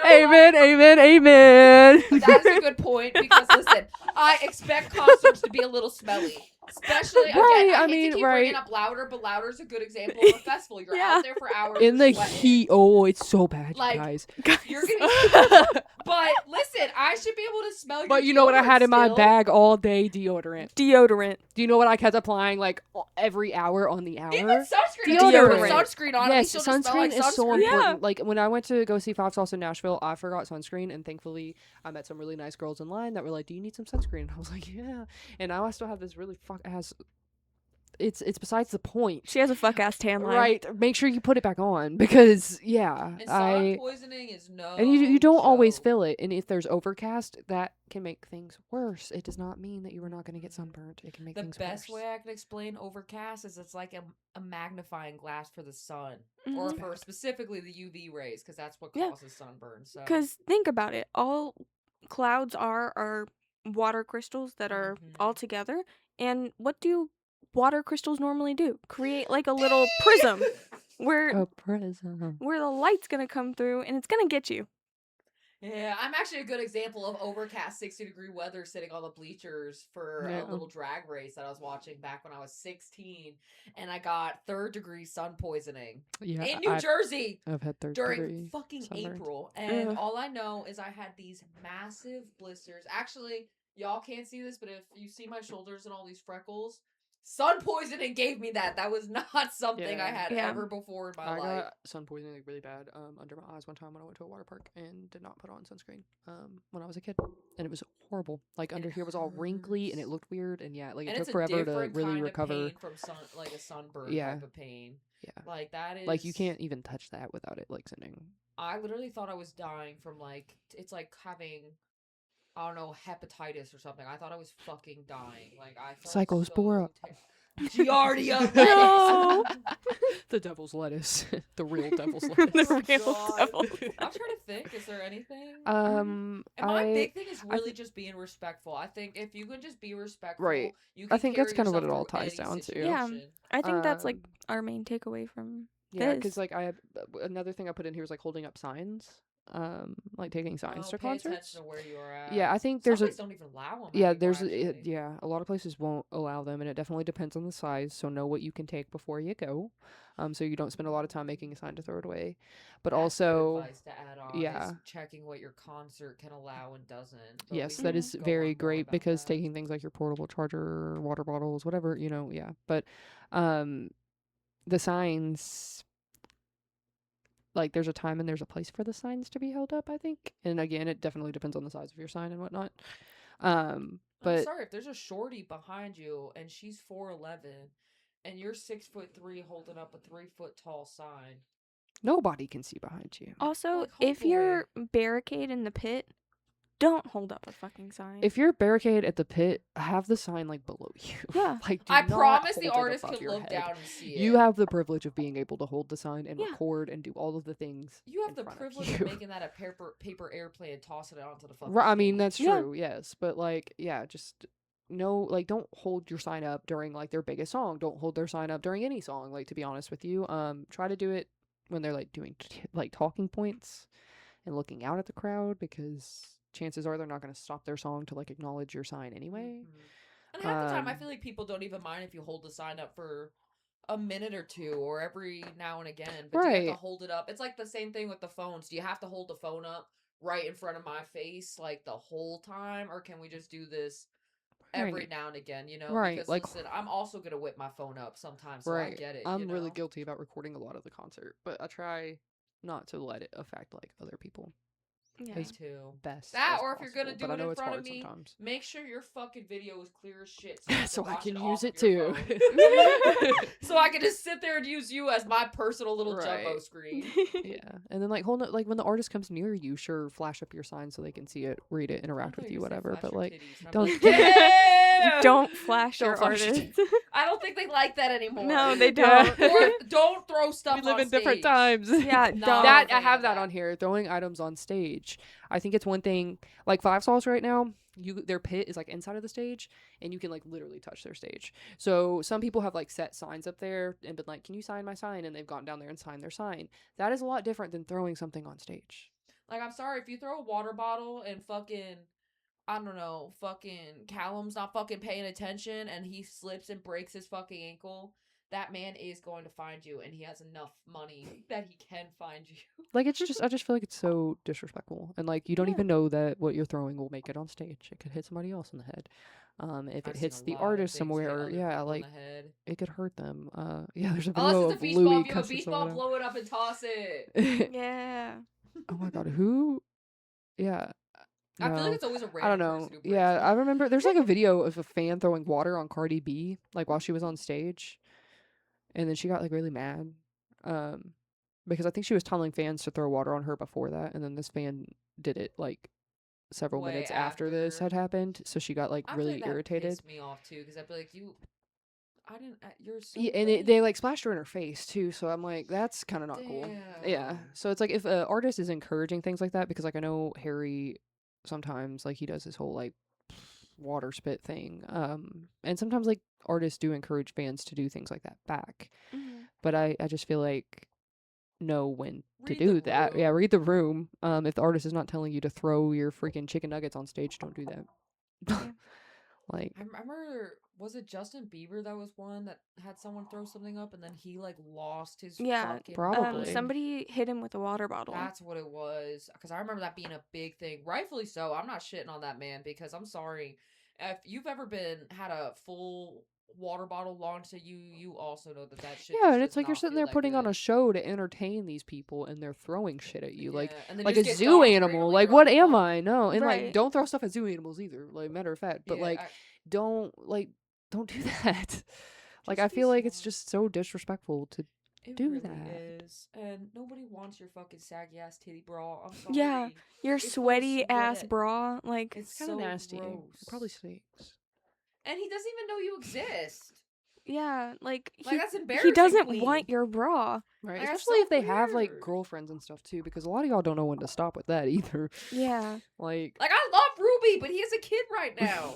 Amen, amen, amen.
That is a good point because listen, I expect concerts to be a little smelly, especially again.
Right,
I
I
hate
mean,
to keep
right.
bringing up Louder, but Louder's a good example of a festival. You're
Yeah.
out there for hours
In the
you're sweating.
heat. Oh, it's so bad,
Like,
you guys.
You're gonna. But listen, I should be able to smell.
But
your
you know what I had
deodorant
in my
still.
bag all day? Deodorant.
Deodorant.
Do you know what I kept applying like every hour on the hour?
Even sunscreen.
Deodorant.
Put sunscreen on.
Yes,
At least you'll just smell
sunscreen
like
is so
sunscreen.
important.
Yeah.
Like when I went to go see Five Sauce in Nashville, I forgot sunscreen, and thankfully I met some really nice girls in line that were like, "Do you need some sunscreen?" And I was like, "Yeah." And now I still have this really fuck ass. It's besides the point.
She has a fuck ass tan line.
Right. Make sure you put it back on because yeah,
And sun poisoning is no.
and you don't always
joke.
feel it. And if there's overcast, that can make things worse. It does not mean that you are not going to get sunburned. It can make
The
things
best
worse.
way I can explain overcast is it's like a magnifying glass for the sun,
Mhm.
or for specifically the UV rays, because that's what
Yeah.
causes sunburn. So,
Because think about it. All clouds are water crystals that are
Mhm.
all together. And what do water crystals normally do? Create like a little prism where
A prism.
where the light's gonna come through and it's gonna get you.
yeah, I'm actually a good example of overcast 60-degree weather sitting on the bleachers for
Yeah.
a little drag race that I was watching back when I was 16, and I got third-degree sun poisoning
Yeah,
in New Jersey.
I've had third
During
degree
fucking
sunburns.
April. And
Ugh.
all I know is I had these massive blisters. Actually, y'all can't see this, but if you see my shoulders and all these freckles, sun poisoning gave me that. That was not something I
Yeah.
had
Yeah.
ever before in my
I
life.
got sun poisoning like, really bad under my eyes one time when I went to a water park and did not put on sunscreen when I was a kid, and it was horrible. Like under here was all wrinkly and it
hurts.
looked weird, and yeah, like it
And
took
it's a
forever to
different
really
kind
recover.
of pain from sun, like a sunburn
Yeah.
type of pain.
Yeah.
Like that is
Like you can't even touch that without it like sending.
I literally thought I was dying from like it's like having I don't know hepatitis or something. I thought I was fucking dying. Like I felt
Cyclospora.
Giardia.
No.
The devil's lettuce, the real devil's
The
lettuce.
real
God.
devil.
I'm trying to think. Is there anything?
Um,
And my
I
big thing is
I
really just being respectful. I think if you can just be respectful,
Right.
you
I
can
think that's
carry
kind of what
yourself
it all
through
ties
any
down to.
Yeah.
situation.
I think that's like
Um,
our main takeaway from
yeah,
this.
because like I have another thing I put in here is like holding up signs, like taking signs to
pay
concerts.
attention to where you are at.
Yeah, I think
Some
there's a
places don't even allow them.
yeah,
anymore,
there's
actually.
yeah, a lot of places won't allow them, and it definitely depends on the size. So know what you can take before you go, so you don't spend a lot of time making a sign to throw it away. But
That's good
also,
advice to add on
yeah.
is checking what your concert can allow and doesn't. But
yes,
we
that
can
is
go on
very
more
great
about
because
that.
taking things like your portable charger, water bottles, whatever, yeah. But the signs, like there's a time and there's a place for the signs to be held up, I think. And again, it definitely depends on the size of your sign and whatnot.
I'm
But
sorry if there's a shorty behind you and she's 4'11" and you're 6'3" holding up a 3-foot tall sign.
nobody can see behind you.
Also,
Like,
if
hopefully.
you're barricade in the pit, don't hold up a fucking sign.
If you're barricaded at the pit, have the sign like below you.
Yeah.
Like do
I
not
promise the
hold it
artist
above
can
your
look
head.
down and see it.
You have the privilege of being able to hold the sign and
Yeah.
record and do all of the things.
You have
in
the
front
privilege
of
of
you.
making that a paper airplane and tossing it onto the fucking
Right, I mean,
stage.
that's
Yeah.
true, yes. But, like, yeah, just don't hold your sign up during, like, their biggest song. Don't hold their sign up during any song, like, to be honest with you. Try to do it when they're, like, doing, like, talking points and looking out at the crowd because chances are they're not going to stop their song to, like, acknowledge your sign anyway.
Mhm. And half the time, I
Um,
feel like people don't even mind if you hold the sign up for a minute or two or every now and again. But do you have to hold it up? It's like the same thing with the phones. Do you have to hold the phone up right in front of my face like the whole time, or can we just do this every now and again, you know?
Right.
Because
Like,
listen, I'm also gonna whip my phone up sometimes, so I get it.
I'm
you know?
really guilty about recording a lot of the concert, but I try not to let it affect like other people.
Yeah.
Me too.
Best
That,
as
or if you're gonna
possible,
do
but I
it
know
in
it's
front
hard
of me,
sometimes.
make sure your fucking video is clear as shit,
So I
watch
can
off
use it
of your
too.
phone. So I can just sit there and use you as my personal little jumbo screen.
Yeah, and then like hold it, like when the artist comes near you, sure, flash up your sign so they can see it, read it, interact with you, whatever. But like,
don't flash your
flash
artist.
I don't think they like that anymore.
No, they don't.
Or don't throw stuff on
we live in
stage.
different times.
Yeah,
That I have that on here. Throwing items on stage. I think it's one thing. Like Five Sauce right now, their pit is like inside of the stage, and you can like literally touch their stage. So some people have like set signs up there and been like, "Can you sign my sign?" And they've gone down there and signed their sign. That is a lot different than throwing something on stage.
Like, I'm sorry, if you throw a water bottle and fucking, I don't know, fucking Callum's not fucking paying attention and he slips and breaks his fucking ankle, that man is going to find you, and he has enough money that he can find you.
Like, it's just, I just feel like it's so disrespectful. And like, you don't even know that what you're throwing will make it on stage. It could hit somebody else in the head. If it hits the artist somewhere, like, it could hurt them. Yeah, there's a video of Louis
cussing someone out. If you have a beach ball, blow it up and toss
it. Yeah.
Oh my god, who? Yeah.
No. I feel like it's always a random
I don't know. Yeah, I remember there's like a video of a fan throwing water on Cardi B, like while she was on stage. And then she got like really mad. Because I think she was telling fans to throw water on her before that, and then this fan did it like several minutes after this had happened, so she got like really irritated.
Pissed me off too, because I'd be like, you're so
yeah, and they like splashed her in her face too, so I'm like, that's kind of not cool. Yeah, so it's like if an artist is encouraging things like that, because like I know Harry sometimes like he does this whole like water spit thing, and sometimes like artists do encourage fans to do things like that back. But I just feel like know when to do that. Yeah, read the room. If the artist is not telling you to throw your freaking chicken nuggets on stage, don't do that.
Yeah.
Like,
I remember, was it Justin Bieber that was one that had someone throw something up and then he like lost his fucking
probably
somebody hit him with a water bottle.
That's what it was, because I remember that being a big thing, rightfully so. I'm not shitting on that man, because I'm sorry, if you've ever had a full water bottle launched at you, you also know that shit.
Yeah, and it's like you're sitting there putting on a show to entertain these people, and they're throwing shit at you, like a zoo animal. Like, what am I? No, and like, don't throw stuff at zoo animals either. Like, matter of fact, but like, don't do that. Like, I feel like it's just so disrespectful to do that.
Is. And nobody wants your fucking saggy ass titty bra. I'm sorry.
Yeah, your sweaty ass bra. Like,
it's
kind of
so
nasty.
Gross.
It probably stinks.
And he doesn't even know you exist.
Yeah, like
that's embarrassing.
He doesn't want your bra.
Right, like, especially if they have like girlfriends and stuff too, because a lot of y'all don't know when to stop with that either.
Yeah.
Like
I love Ruby, but he has a kid right now.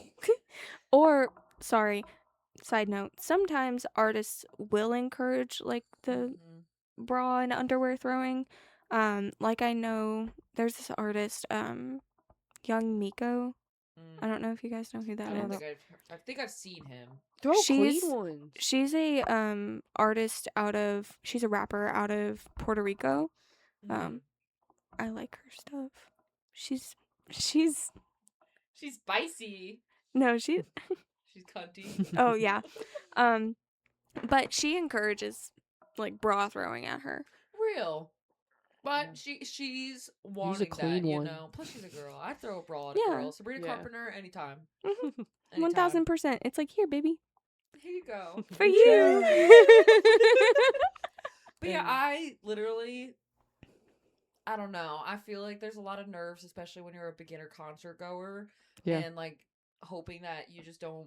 Or, sorry, side note, sometimes artists will encourage like the bra and underwear throwing. Like I know there's this artist, Young Miko. I don't know if you guys know who that is.
I think I've seen him.
She's a artist she's a rapper out of Puerto Rico. I like her stuff. She's
spicy.
No, she's
cunty.
Oh yeah. But she encourages like bra throwing at her.
Real. But she's wanting that, you know. Plus, she's a girl. I'd throw a bra at a girl. Sabrina Carpenter, anytime.
1000%. It's like, here, baby.
Here you go.
For you.
But yeah, I literally, I don't know. I feel like there's a lot of nerves, especially when you're a beginner concert goer. Yeah. And like hoping that you just don't,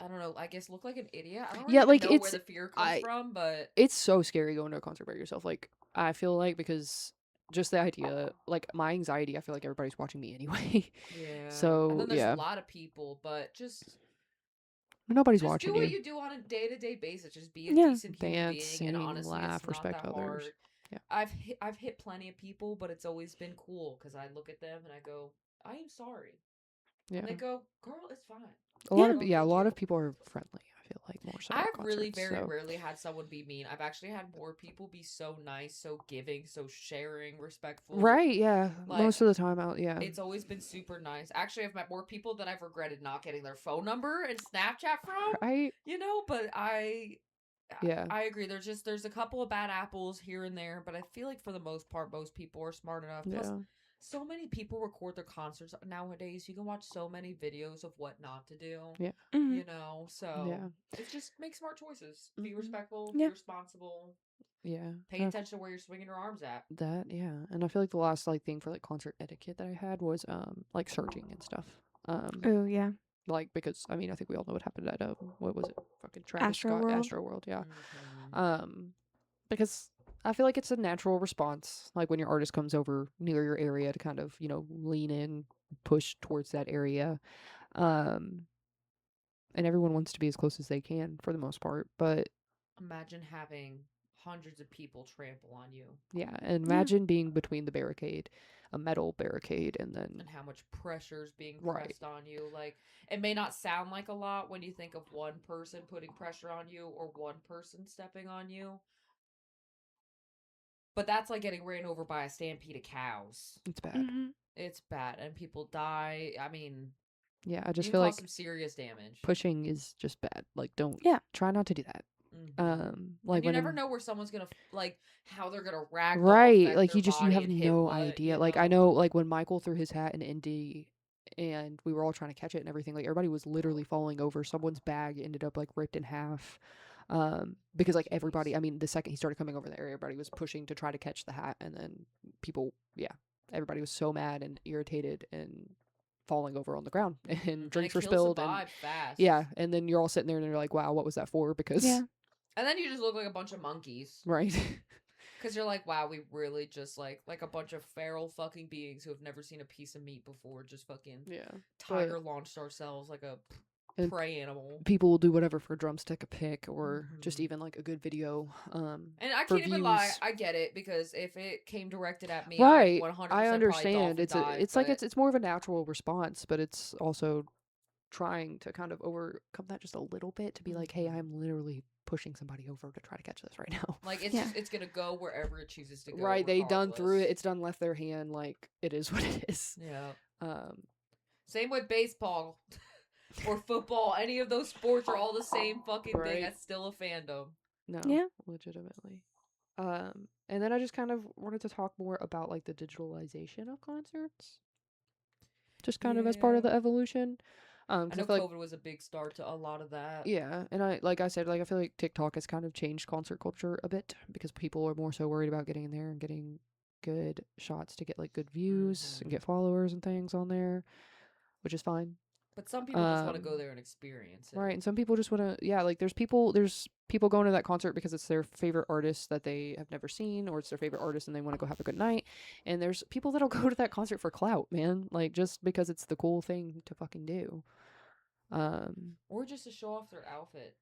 I don't know, I guess look like an idiot. I don't really know where the fear comes from, but
it's so scary going to a concert by yourself. Like, I feel like, because just the idea, like my anxiety, I feel like everybody's watching me anyway.
Yeah.
So
and then there's a lot of people, but
nobody's watching
you. Do what you do on a day-to-day basis. Just be a decent human being,
sing,
and honestly,
laugh,
it's
respect
not that
others.
hard.
Yeah.
I've hit plenty of people, but it's always been cool because I look at them and I go, I am sorry. Yeah. And they go, girl, it's fine.
A lot of people are friendly, I feel like. more so. At
I've really
concerts,
very
so.
rarely had someone be mean. I've actually had more people be so nice, so giving, so sharing, respectful.
Right, yeah.
Like,
Most of the time out, yeah.
it's always been super nice. Actually, I've met more people that I've regretted not getting their phone number and Snapchat from.
Right?
You know, but I
Yeah.
agree. There's a couple of bad apples here and there, but I feel like for the most part, most people are smart enough. Plus,
Yeah.
so many people record their concerts nowadays. You can watch so many videos of what not to do.
Yeah.
Mhm.
You know, so
Yeah.
it's just make smart choices. Be
Mhm.
respectful.
Yeah.
Be responsible.
Yeah.
Pay attention to where you're swinging your arms at.
That, yeah. And I feel like the last like thing for like concert etiquette that I had was like searching and stuff.
Oh yeah.
Like because I mean I think we all know what happened at what was it? Fucking Travis
Astroworld?
Scott Astroworld, yeah.
Mhm.
Because I feel like it's a natural response, like when your artist comes over near your area to kind of, lean in, push towards that area. Um, and everyone wants to be as close as they can for the most part. But
Imagine having hundreds of people trample on you
yeah, and
Yeah.
imagine being between the barricade, a metal barricade, and then
and how much pressure is being
Right.
pressed on you. Like, it may not sound like a lot when you think of one person putting pressure on you or one person stepping on you, but that's like getting ran over by a stampede of cows.
it's bad.
Mhm.
It's bad, and people die. I mean,
Yeah, I
you
just
can
feel
cause
like
some serious damage.
pushing is just bad. Like, don't
Yeah.
try not to do that. Like
And you
when
never know where someone's gonna like how they're gonna ragdoll
Right,
affect
like
their
you
body
have
and hit
no
what,
idea.
you
Like I
know?
know, like when Michael threw his hat in Indy, and we were all trying to catch it and everything. Like everybody was literally falling over. Someone's bag ended up like ripped in half. Because like everybody,
Jeez.
I mean, the second he started coming over there, everybody was pushing to try to catch the hat, and then people, yeah, everybody was so mad and irritated and falling over on the ground, and
And it
drinks were
kills the
spilled, and
vibe fast.
yeah, and then you're all sitting there and you're like, wow, what was that for? Because
Yeah.
And then you just look like a bunch of monkeys.
right.
Because you're like, wow, we really just like a bunch of feral fucking beings who have never seen a piece of meat before. Just fucking
Yeah.
tiger launched ourselves like a
And
prey animal.
People will do whatever for a drumstick, a pick, or just
Mhm.
even like a good video.
And I
for
can't even lie,
views.
I get it because if it came directed at me,
Right,
I'd 100%
I
probably
understand.
dolphin dive.
It's like it's more of a natural response, but it's also trying to kind of overcome that just a little bit to be like, hey,
Mhm.
I'm literally pushing somebody over to try to catch this right now.
Like it's
Yeah.
just it's gonna go wherever it chooses to go.
Right, they done through it.
regardless.
It's done left their hand. Like it is what it is.
Yeah.
Um,
Same with baseball or football. Any of those sports are all the same fucking thing.
Right.
That's still a fandom.
no,
Yeah.
legitimately. And then I just kind of wanted to talk more about like the digitalization of concerts, just kind of as part of
Yeah.
the evolution.
I
'Cause
know
feel like
COVID was a big start to a lot of that.
yeah, and like I said, like I feel like TikTok has kind of changed concert culture a bit because people are more so worried about getting in there and getting good shots to get like good views and
Mhm.
get followers and things on there, which is fine.
But some people just want to go there and experience it.
Right, and some people just want to yeah, like there's people going to that concert because it's their favorite artist that they have never seen, or it's their favorite artist and they want to go have a good night. And there's people that'll go to that concert for clout, man, like just because it's the cool thing to fucking do.
Or just to show off their outfit.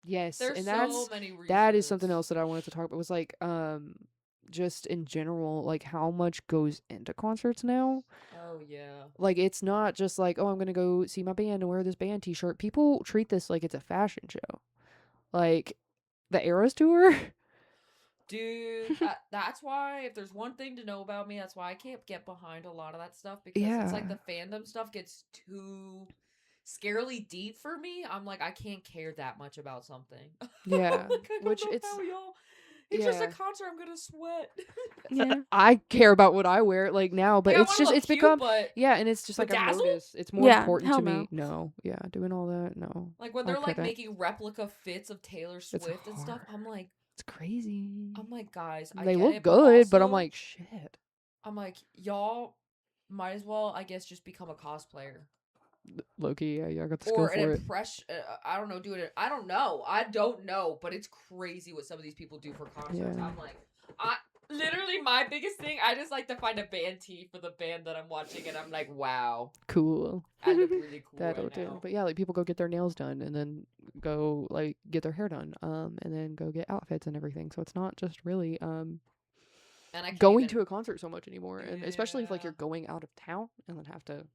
Yes,
There's
and
so many reasons.
that is something else that I wanted to talk about. Was like just in general, like how much goes into concerts now.
Oh yeah.
Like it's not just like, oh, I'm gonna go see my band and wear this band T-shirt. People treat this like it's a fashion show. Like the Eras tour.
Dude, that's why if there's one thing to know about me, that's why I can't get behind a lot of that stuff because it's like
Yeah.
the fandom stuff gets too scarily deep for me. I'm like I can't care that much about something.
Yeah,
Like, I don't
which
know
it's
how y'all. It's just a
yeah.
concert. I'm gonna sweat.
Yeah.
I care about what I wear like now, but
Like, I
it's
wanna
just
look
it's
cute,
become
but
yeah, and it's just like I've
bedazzled?
noticed it's more
Yeah,
important
hell
to me.
no.
No, yeah, doing all that, no.
like when
I
they're like
couldn't.
making replica fits of Taylor Swift and stuff.
hard. It's crazy.
I'm like, guys, I
They
get
look
it,
good, but I'm
also,
like, shit.
I'm like, y'all might as well, I guess, just become a cosplayer.
Loki, yeah, I got the skill
Or an
for it.
impression. I don't know, do it. I don't know, but it's crazy what some of these people do for concerts.
Yeah.
I'm like, literally my biggest thing, I just like to find a band tee for the band that I'm watching, and I'm like, wow,
Cool.
I look really cool
That'll
right
do.
now.
But yeah, like people go get their nails done and then go like get their hair done, and then go get outfits and everything. So it's not just really
And I can't
going
even,
to a concert so much anymore. And especially if like
Yeah.
you're going out of town and then have to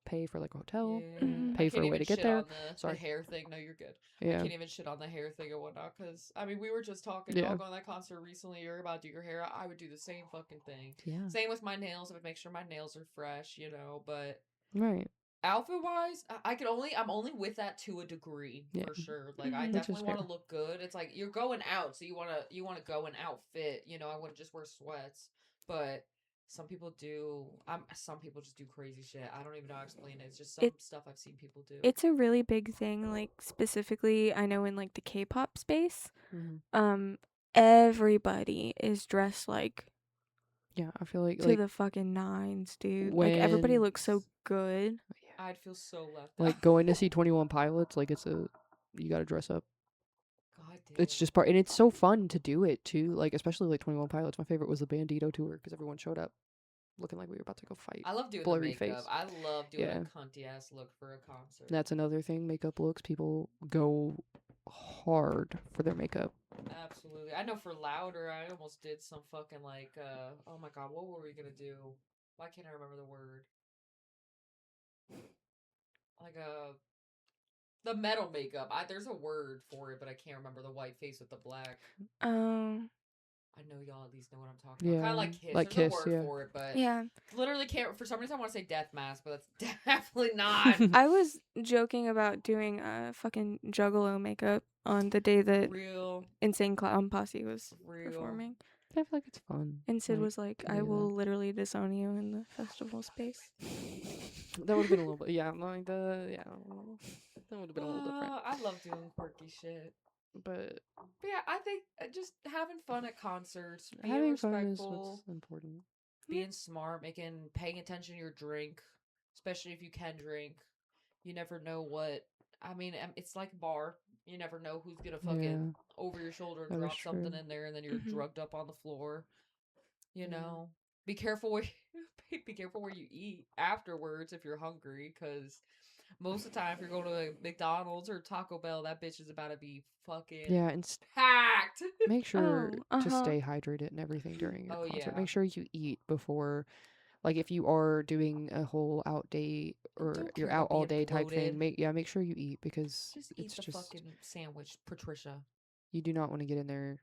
pay for like a hotel,
Mhm.
pay for a way to get there.
On the
Sorry.
hair thing. No, you're good. I
Yeah.
can't even shit on the hair thing and whatnot because I mean we were just talking.
Yeah.
Y'all going to that concert recently. You're about to do your hair. I would do the same fucking thing.
Yeah.
Same with my nails. I would make sure my nails are fresh. You know, but
Right.
outfit wise, I'm only with that to a degree for sure. Like I
Mhm.
Which is
definitely want to
fair.
look good. It's like you're going out, so you wanna go in outfit. You know, I wouldn't just wear sweats, but. Some people do. Some people just do crazy shit. I don't even know how to explain it. It's just some stuff I've seen people do.
It's a really big thing, like specifically I know in like the K-pop space. Everybody is dressed like
Yeah, I feel like
to the fucking nines, dude. Like
when
everybody looks so good.
I'd feel so left
like
out.
going to see 21 Pilots, like you got to dress up.
God damn.
It's just part, and it's so fun to do it too. Like especially like 21 Pilots. My favorite was the Bandito tour because everyone showed up looking like we were about to go fight.
I love doing
blurry
the makeup.
face.
I love doing
Yeah.
a cunty ass look for a concert.
That's another thing. Makeup looks. People go hard for their makeup.
Absolutely. I know for Louder, I almost did some fucking like, oh my god, what were we gonna do? Why can't I remember the word? Like the metal makeup. There's a word for it, but I can't remember the white face with the black. I know y'all at least know what I'm talking about. Kind of like Kiss.
Like
There's
Kiss,
a word for it, but
yeah,
literally can't. For some reason, I want to say death mask, but that's definitely not.
I was joking about doing fucking Juggalo makeup on the day that
Real
Insane Clown Posse was performing.
I feel like it's fun.
And Sid
like,
was like, "I will literally disown you in the festival space."
That would have been a little bit, that would have been a little different.
I love doing quirky shit.
But
yeah, I think just having fun at concerts, being
having
respectful,
fun is what's important.
Being smart, paying attention to your drink, especially if you can drink. You never know what. I mean, it's like a bar. You never know who's gonna fucking over your shoulder and drop something in there, and then you're drugged up on the floor. You know, be careful where you eat afterwards if you're hungry, because most of the time, if you're going to a McDonald's or Taco Bell, that bitch is about to be fucking
and
packed.
Make sure to stay hydrated and everything during your concert.
Yeah.
Make sure you eat before, like if you are doing a whole out day or you're out all day type thing. Make sure you eat, because
just eat the fucking sandwich, Patricia.
You do not want to get in there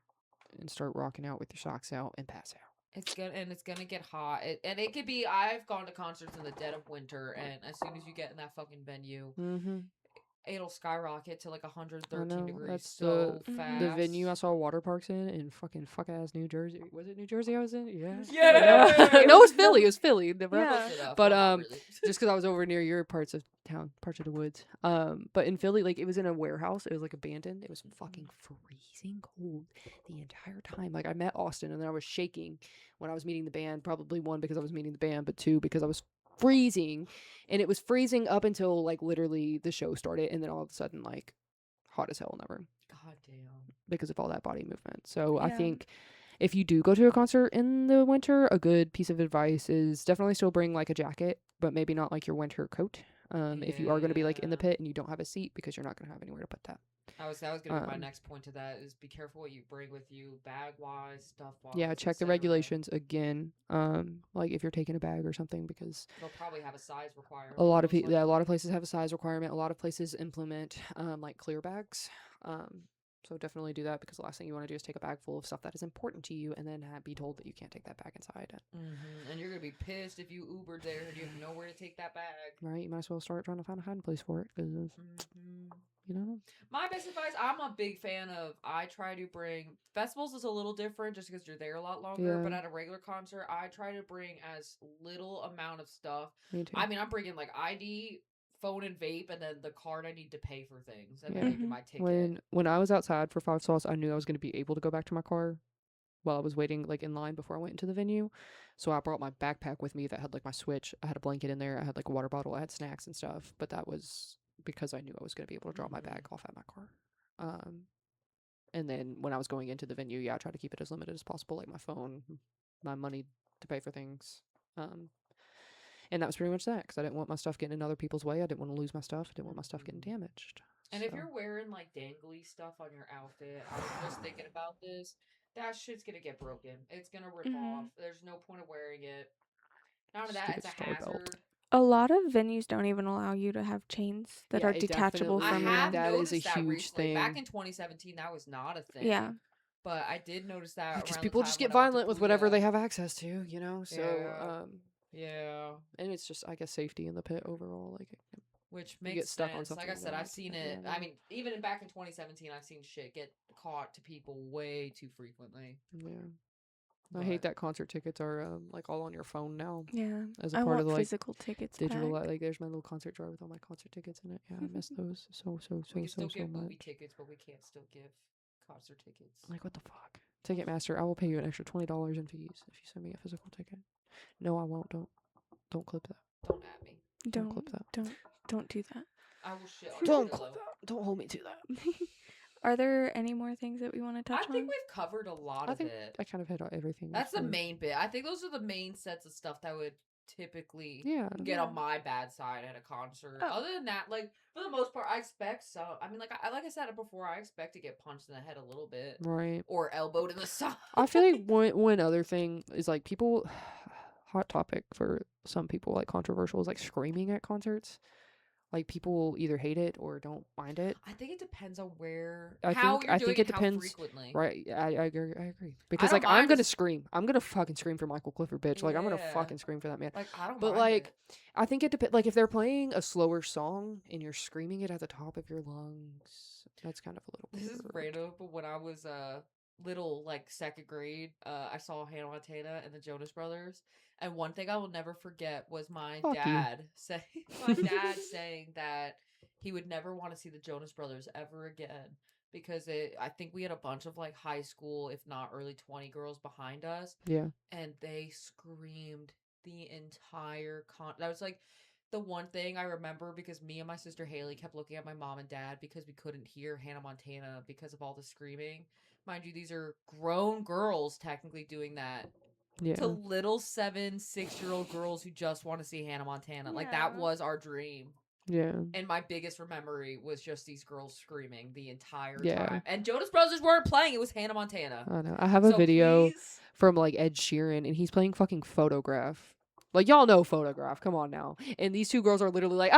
and start rocking out with your socks out and pass out.
It's gonna get hot, and it could be. I've gone to concerts in the dead of winter, and as soon as you get in that fucking venue, it'll skyrocket to like 113 degrees. That's so fast.
The venue I saw water parks in fucking fuck ass New Jersey. Was it New Jersey I was in? Yeah. No, it was Philly. It was Philly. But just because I was over near your parts of town, parts of the woods. But in Philly, like it was in a warehouse. It was like abandoned. It was fucking freezing cold the entire time. Like I met Austin, and then I was shaking when I was meeting the band. Probably one, because I was meeting the band, but two, because I was freezing. And it was freezing up until like literally the show started, and then all of a sudden like hot as hell in that room.
God damn.
Because of all that body movement. So I think if you do go to a concert in the winter, a good piece of advice is definitely still bring like a jacket, but maybe not like your winter coat. If you are going to be like in the pit and you don't have a seat, because you're not going to have anywhere to put that.
That was going to be my next point to that, is be careful what you bring with you, bag wise, stuff wise.
Yeah, check the regulations again. Like if you're taking a bag or something, because
they'll probably have a size requirement.
A lot of places have a size requirement. A lot of places implement like clear bags. So definitely do that, because the last thing you want to do is take a bag full of stuff that is important to you and then be told that you can't take that bag inside.
And you're gonna be pissed if you Ubered there and you have nowhere to take that bag.
Right, you might as well start trying to find a hiding place for it, because you know.
My best advice, I'm a big fan of. I try to bring festivals is a little different just because you're there a lot longer. But at a regular concert, I try to bring as little amount of stuff.
Me too.
I mean, I'm bringing like ID, phone, and vape, and then the card I need to pay for things, and then maybe my ticket.
When I was outside for 5 Sauce, I knew I was going to be able to go back to my car while I was waiting like in line before I went into the venue. So I brought my backpack with me that had like my Switch. I had a blanket in there. I had like a water bottle. I had snacks and stuff. But that was because I knew I was going to be able to drop my bag off at my car. And then when I was going into the venue, I tried to keep it as limited as possible, like my phone, my money to pay for things. And that was pretty much that, because I didn't want my stuff getting in other people's way. I didn't want to lose my stuff. I didn't want my stuff getting damaged.
And if you're wearing like dangly stuff on your outfit, I was just thinking about this. That shit's gonna get broken. It's gonna rip off. There's no point of wearing it. Not only that, it's a hazard.
A lot of venues don't even allow you to have chains that
Yeah,
are
it
detachable
definitely-
from
I
you.
have
That is a
noticed that
huge
recently. Back
thing.
in 2017, that was not a thing.
Yeah.
But I did notice that
Because
around
people
the
just
time
get
when I went to
violent with whatever
Booyah.
they have access to, you know. So,
Yeah. Yeah.
and it's just, I guess, safety in the pit overall. Like,
Which
You
makes
get stuck on
sense. Like I
something,
said,
though,
I've
it's
seen
like,
it.
yeah,
I
no.
mean, even back in 2017, I've seen shit get caught to people way too frequently.
yeah. I
But
hate that concert tickets are like all on your phone now
Yeah.
as a
I
part
want
of the like
physical tickets
digital.
back.
Like, there's my little concert drawer with all my concert tickets in it. Yeah, I miss those so
we can still
so
give movie
much.
tickets, but we can't still give concert tickets.
Like, what the fuck? Ticketmaster, I will pay you an extra $20 in fees if you send me a physical ticket. No, I won't. Don't clip that.
Don't at me.
Don't clip that.
Don't do that.
I will shit on
Don't
your
clip
pillow.
that. Don't hold me to that.
Are there any more things that we want to touch
I
on?
think we've covered a lot
I
of
think
it.
I kind of hit everything.
That's the
actually.
main bit. I think those are the main sets of stuff that would typically
Yeah.
get on my bad side at a concert.
Oh.
Other than that, like for the most part, I expect so. I mean, like I said it before, I expect to get punched in the head a little bit
Right.
or elbowed in the side.
I feel like one other thing is like people, hot topic for some people, like controversial, is like screaming at concerts. Like people either hate it or don't mind it.
I think it depends on where,
I
how
think-
you're
I
doing
think
it,
it
how
depends,
frequently.
Right. I agree. Because
don't
like I'm
mind
gonna
this-
scream. I'm gonna fucking scream for Michael Clifford, bitch. Like I'm gonna
Yeah.
fucking scream for that man.
Like I don't.
But
mind
like
it.
I think it depends. Like if they're playing a slower song and you're screaming it at the top of your lungs, that's kind of a little.
This is
weird.
random, but when I was little, like second grade, I saw Hannah Montana and the Jonas Brothers, and one thing I will never forget was my
Fuck you.
dad saying that he would never want to see the Jonas Brothers ever again because I think we had a bunch of like high school, if not early 20 girls behind us,
Yeah.
and they screamed the entire That was like the one thing I remember because me and my sister Haley kept looking at my mom and dad because we couldn't hear Hannah Montana because of all the screaming. Mind you, these are grown girls technically doing that
Yeah.
to little 6-year-old girls who just want to see Hannah Montana. Like that
Yeah.
was our dream.
Yeah.
And my biggest memory was just these girls screaming the entire
Yeah.
time. And Jonas Brothers weren't playing, it was Hannah Montana.
I know. I have a
So
video
please-
from like Ed Sheeran and he's playing fucking Photograph. Like y'all know Photograph. Come on now. And these two girls are literally like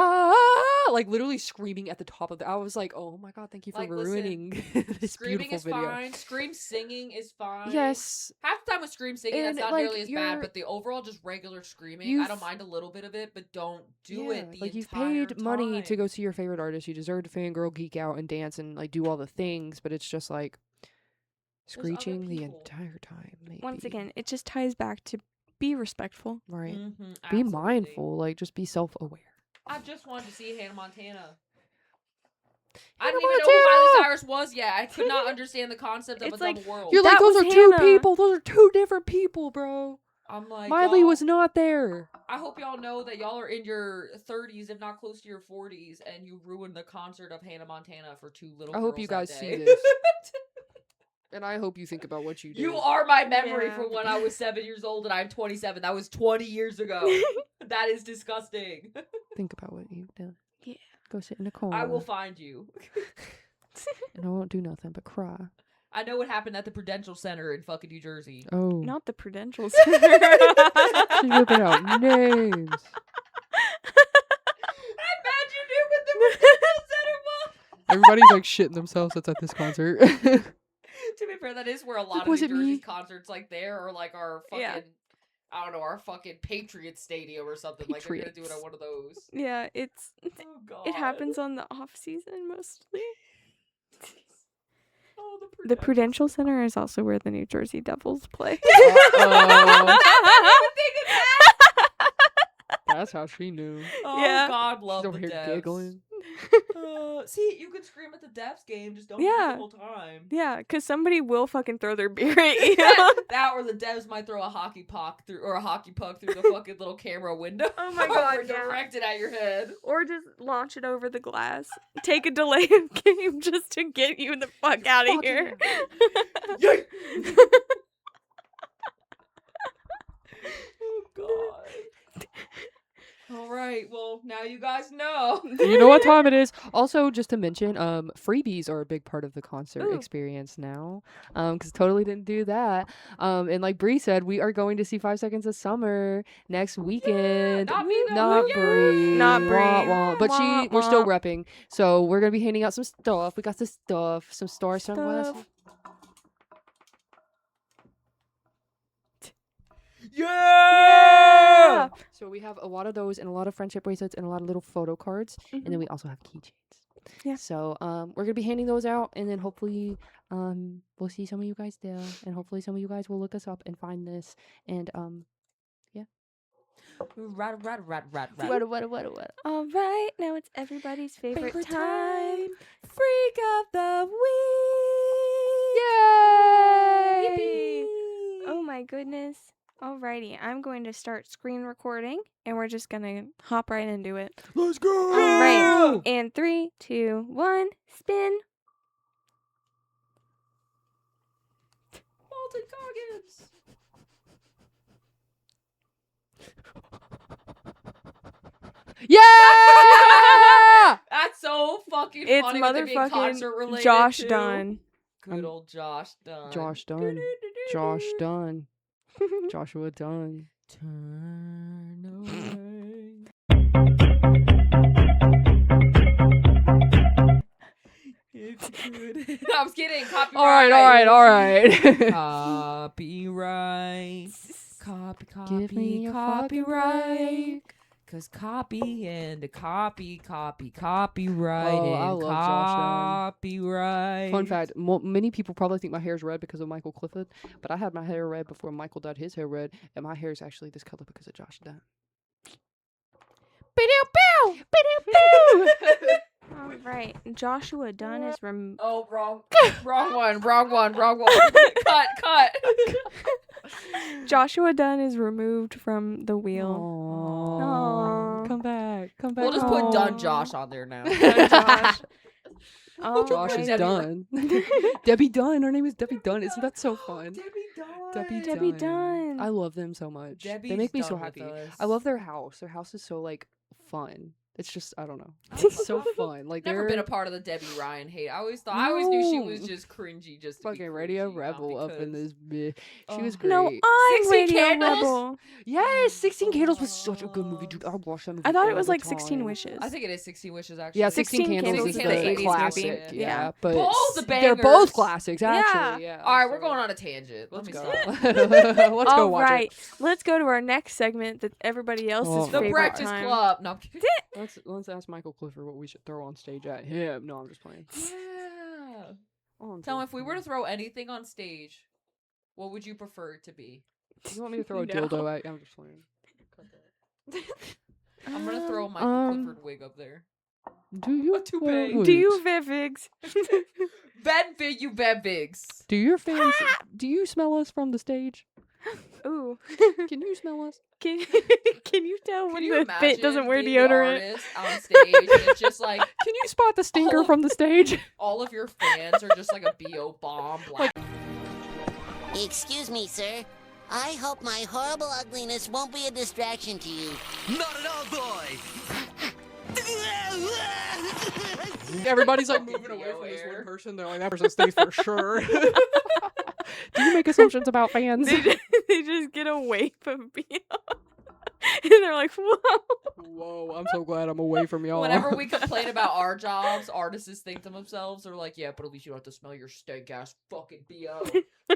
like literally screaming at the top of the. I was like, oh my god, thank you for
Like, listen,
ruining this
Screaming
beautiful
is
video.
fine. Scream singing is fine.
Yes.
Half the time with scream singing,
And,
that's not
like,
nearly as bad,
you're-
but the overall just regular screaming, I
You've-
don't mind a little bit of it, but don't do it the
like you've
entire
paid money to
time.
go see your favorite artist. You deserve to fangirl, geek out, and dance and like do all the things, but it's just like
other
screeching the
people.
entire time. Maybe.
Once again, it just ties back to be respectful.
right?
Mhm,
Be
absolutely.
mindful. Like just be self-aware.
I just wanted to see Hannah Montana. I
Hannah
didn't even know who Miley
Montana!
Cyrus was yet. I could not understand the concept of
It's
a
like,
double world.
You're like
That
those
was
are two
Hannah.
people. Those are two different people, bro.
I'm like,
Miley
y'all-
was not there.
I hope y'all know that y'all are in your 30s, if not close to your 40s, and you ruined the concert of Hannah Montana for two little
I
girls
hope you
that
guys see
day.
this. And I hope you think about what you did.
You are my memory
Yeah.
from when I was 7 years old and I'm 27. That was 20 years ago. That is disgusting.
Think about what you've done.
Yeah.
Go sit in a corner.
I will find you.
And I won't do nothing but cry.
I know what happened at the Prudential Center in fucking New Jersey.
Oh.
Not the Prudential
She's
Center.
whipping out names.
I bet you knew what the Prudential Center was.
Everybody's like shitting themselves that's at this concert.
To be fair, that is where a lot of
Was
New
it
Jersey
me?
concerts, like there, or like our fucking,
Yeah.
I don't know, our fucking Patriot Stadium or something. Like they're gonna do it at
Patriots.
one of those.
Yeah, it's
Oh god.
it happens on the off season mostly.
Oh,
The Prudential Center is also where the New Jersey Devils play.
Uh-oh. That's how she knew.
Oh
Yeah.
God, love
She's over
the
here
Devs.
giggling.
See, you could scream at the Devs game, just don't do it
Yeah.
the whole time.
Yeah, because somebody will fucking throw their beer at you.
That or the Devs might throw a hockey puck through the fucking little camera window.
Oh my God,
Or
yeah.
direct it at your head.
Or just launch it over the glass. Take a delay of game just to get you the fuck out of
Fuck
here.
Yay! Oh God. All right. Well, now you guys know.
You know what time it is. Also, just to mention, freebies are a big part of the concert
Ooh.
experience now. Because totally didn't do that. And like Bree said, we are going to see 5 Seconds of Summer next weekend.
Not me though.
Not
but
Bree.
Not
Wah,
Bree.
wah. But
Wah,
we're still
wah.
repping. So we're gonna be handing out some stuff. We got some stuff, some star sunglasses.
Yeah.
So we have a lot of those and a lot of friendship bracelets and a lot of little photo cards. And then we also have keychains.
Yeah.
So we're gonna be handing those out, and then hopefully we'll see some of you guys there, and hopefully some of you guys will look us up and find this. And
Right.
what?
All right, now it's everybody's favorite time.
Freak of the week.
Yay!
Oh my goodness. Alrighty, I'm going to start screen recording, and we're just gonna hop right into it.
Let's go!
All right, and 3, 2, 1, spin.
Walton Goggins.
Yeah!
That's so fucking
It's
funny. With it being
motherfucking
concert related
Josh
too.
Dunn.
Good old Josh Dunn.
Josh Dunn. Josh Dunn. Joshua Dunn.
Turn away. If you could. I was kidding. Copyright.
All right.
Copyright.
Give me your fucking
Copyright. Cause copy and copyright
Oh, I
and
love Josh Dunn.
copyright.
Fun fact, many people probably think my hair is red because of Michael Clifford, but I had my hair red before Michael dyed his hair red, and my hair is actually this color because of Josh Dunn.
All right, Joshua Dunn is
Oh, wrong one. Cut.
Joshua Dunn is removed from the wheel.
Aww. Come back.
We'll just put
home.
Dun Josh on there now.
Dun Josh. Oh,
Josh is
Debbie-
done. Debbie Dunn. Her name is Debbie Dunn. Isn't that so fun?
Debbie Dunn.
I love them so much. They
Debbie's
make me so
done with
happy.
us.
I love their house. Their house is so like fun. It's just I don't know. It's so fun. Like
Never
they're
been a part of the Debbie Ryan hate. I always knew she was
No.
just cringy. Just to be
fucking Radio
cringy, not
Rebel up in
because-
this bitch. She
Oh.
was great.
No, I'm
16
Radio
Candles?
Rebel.
Yes, 16 Candles was such a good movie, dude. I watched that movie.
I thought it
all
was
the
like 16
time.
Wishes.
I think it is 16 Wishes actually.
Yeah, 16 Candles is
16
the
Candles is the 80s
classic.
movie.
Yeah,
Yeah.
but
Both the
they're both
bangers.
classics, actually. Yeah.
All right, we're
so-
going on a tangent. Let
Let's
me
go.
stop.
Let's go
All
watch
right,
it.
let's go to our next segment that everybody else's
Oh.
The
favorite
Breakfast
time.
Club. No, I'm kidding.
Let's ask Michael Clifford what we should throw on stage at him. No, I'm just playing.
Yeah.
On
Tell him
stage.
if we were to throw anything on stage, what would you prefer it to be?
You want me to throw a
No.
dildo at? I'm just playing.
I'm gonna throw a Michael Clifford wig up there.
Do you?
A toupee.
Do you Vivigs?
You bad bigs.
Do your fans? Do you smell us from the stage?
Ooh.
Can you smell us?
Can you tell
Can
when
you
the
imagine
fit doesn't wear
being the
deodorant?
artist on stage and it's just like
Can you spot the stinker
Oh.
from the stage?
all of your fans are just like a BO bomb black.
Excuse me, sir. I hope my horrible ugliness won't be a distraction to you.
Not at all, boy.
Everybody's like moving away from this one person. They're like, that person stays for sure. Do you make assumptions about fans?
They just get away from Bio. And they're like, whoa.
Whoa, I'm so glad I'm away from y'all.
Whenever we complain about our jobs, artists think to themselves, they're like, yeah, but at least you don't have to smell your stank ass fucking BO.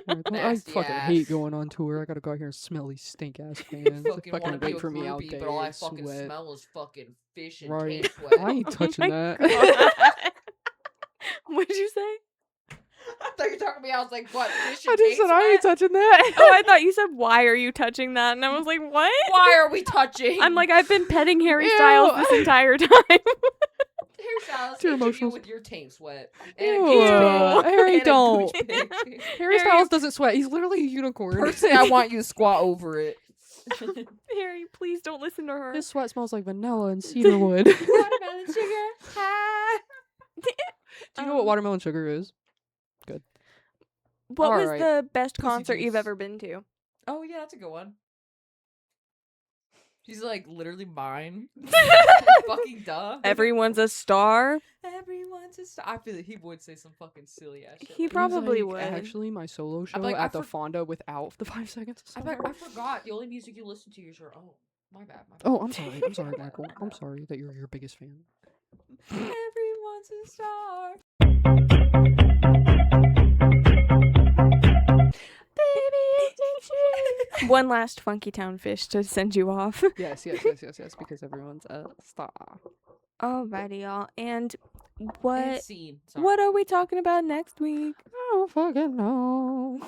I
nasty
fucking
ass.
hate going on tour. I gotta go out here and smell these stink ass fans.
fucking
fucking
want to be
wait
a
for me out
groupie,
there.
but all I
and
fucking
sweat.
smell is fucking fish and
Right.
cane sweat.
I ain't touching
my
that.
God. What'd you say?
I thought you were talking to me. I was like, what? Fish
I
and
just
cane
said I ain't
sweat?
touching that.
Oh, I thought you said, why are you touching that? And I was like, what?
Why are we touching?
I'm like, I've been petting Harry
Ew.
Styles this entire time.
hairstyles.
Too
Each of you
emotional.
with your taint sweat.
Ew.
And
Harry,
and a
don't.
gooch pig.
Harry Styles doesn't sweat. He's literally a unicorn.
Personally, I want you to squat over it.
Harry, please don't listen to her.
His sweat smells like vanilla and cedarwood.
Watermelon sugar.
Do you know what watermelon sugar is?
What was
Alright.
the best
Pussy
concert you've
juice.
ever been to?
Oh yeah, that's a good one. She's like literally mine. Fucking duh.
Everyone's a star.
Everyone's a star. I feel like he would say some fucking silly ass shit.
He
like that.
probably
He's like,
would.
Actually, my solo show
like,
at the Fonda without the 5 seconds. Of
I
summer.
forgot. The only music you listen to is your own. My bad. My bad.
Oh, I'm sorry. I'm sorry, Michael. I'm sorry that you're your biggest fan.
Everyone's a star.
One last Funky Town fish to send you off.
Yes, because everyone's a star.
Alrighty, y'all. And
And
what
scene. Sorry.
what are we talking about next week?
I don't fucking know.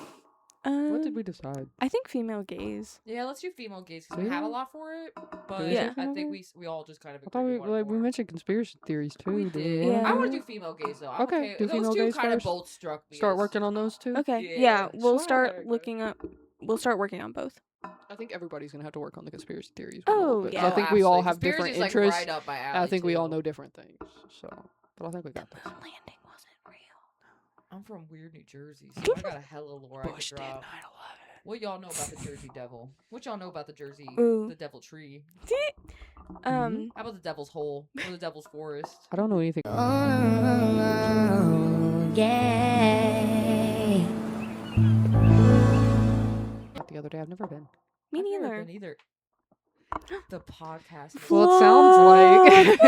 What did
Um,
we decide?
I think female gaze.
Yeah, let's do female gaze because we have a lot for it. But
we
say
I
female
think
gaze?
we all just kind of.
I thought
agreed
we mentioned conspiracy theories too.
We
did
did.
Yeah.
I want to do female gaze though. I'm
Okay, do
Those
female
two
gaze
kind of
first.
both struck me.
Start
as-
working on those two.
Okay.
Yeah,
Yeah, we'll start
swag.
looking up. We'll start working on both.
I think everybody's gonna have to work on the conspiracy theories.
Oh,
a little bit, 'cause
yeah.
I think we all
absolutely.
have different
Conspiracy's, like,
interests.
right up my
and I
alley,
think we all
too.
know different things. So, but I think we got this.
Moon landing wasn't real.
I'm from weird New Jersey, so I got a hella lore I
Bush
could
did 9/11.
drop. What y'all know about the Jersey Devil? What y'all know about the Jersey,
Ooh.
the Devil Tree? How about the Devil's Hole or the Devil's Forest?
I don't know anything.
Yeah.
The other day, I've never been.
Me
I've never
neither.
been either. The podcast. is-
Well, it sounds like.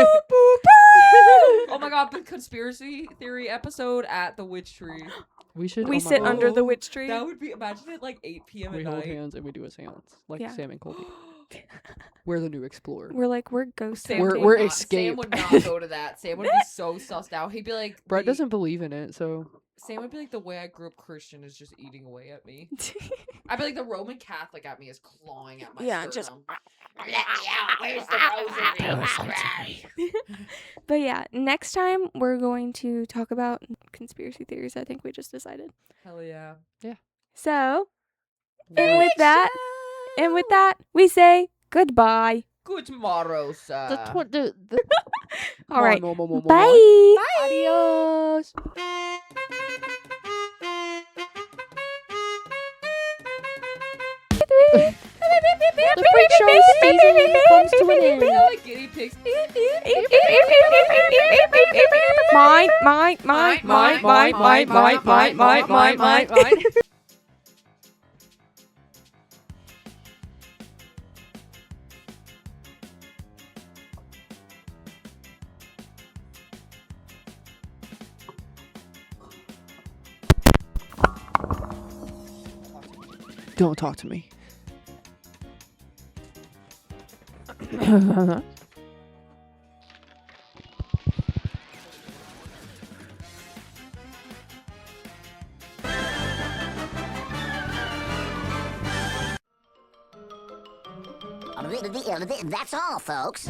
Oh my god, the conspiracy theory episode at the witch tree.
We should.
We
oh my
sit
God.
under the witch tree.
That would be, imagine it like 8 p.m.
We
at
hold
night.
hands and we do a seance like
Yeah.
Sam and Colby. We're the new explorer.
We're ghost
Sam
We're-
would
hunting.
we're
not-
escape.
Sam would not go to that. Sam would be so sussed out. He'd be like,
Brett
the-
doesn't believe in it, so
Sam would be like, the way I grew up Christian is just eating away at me. I'd be like, the Roman Catholic at me is clawing at my
Yeah, just-
sternum. Let me out. Where's the rosary?
But yeah, next time we're going to talk about conspiracy theories. I think we just decided.
Hell yeah.
So, and with that, we say goodbye.
Good tomorrow, sir.
All right,
Bye.
bye.
Adios. The freak show season comes to an end.
Like guinea pigs.
Mine.
Don't talk to me.
That's all, folks.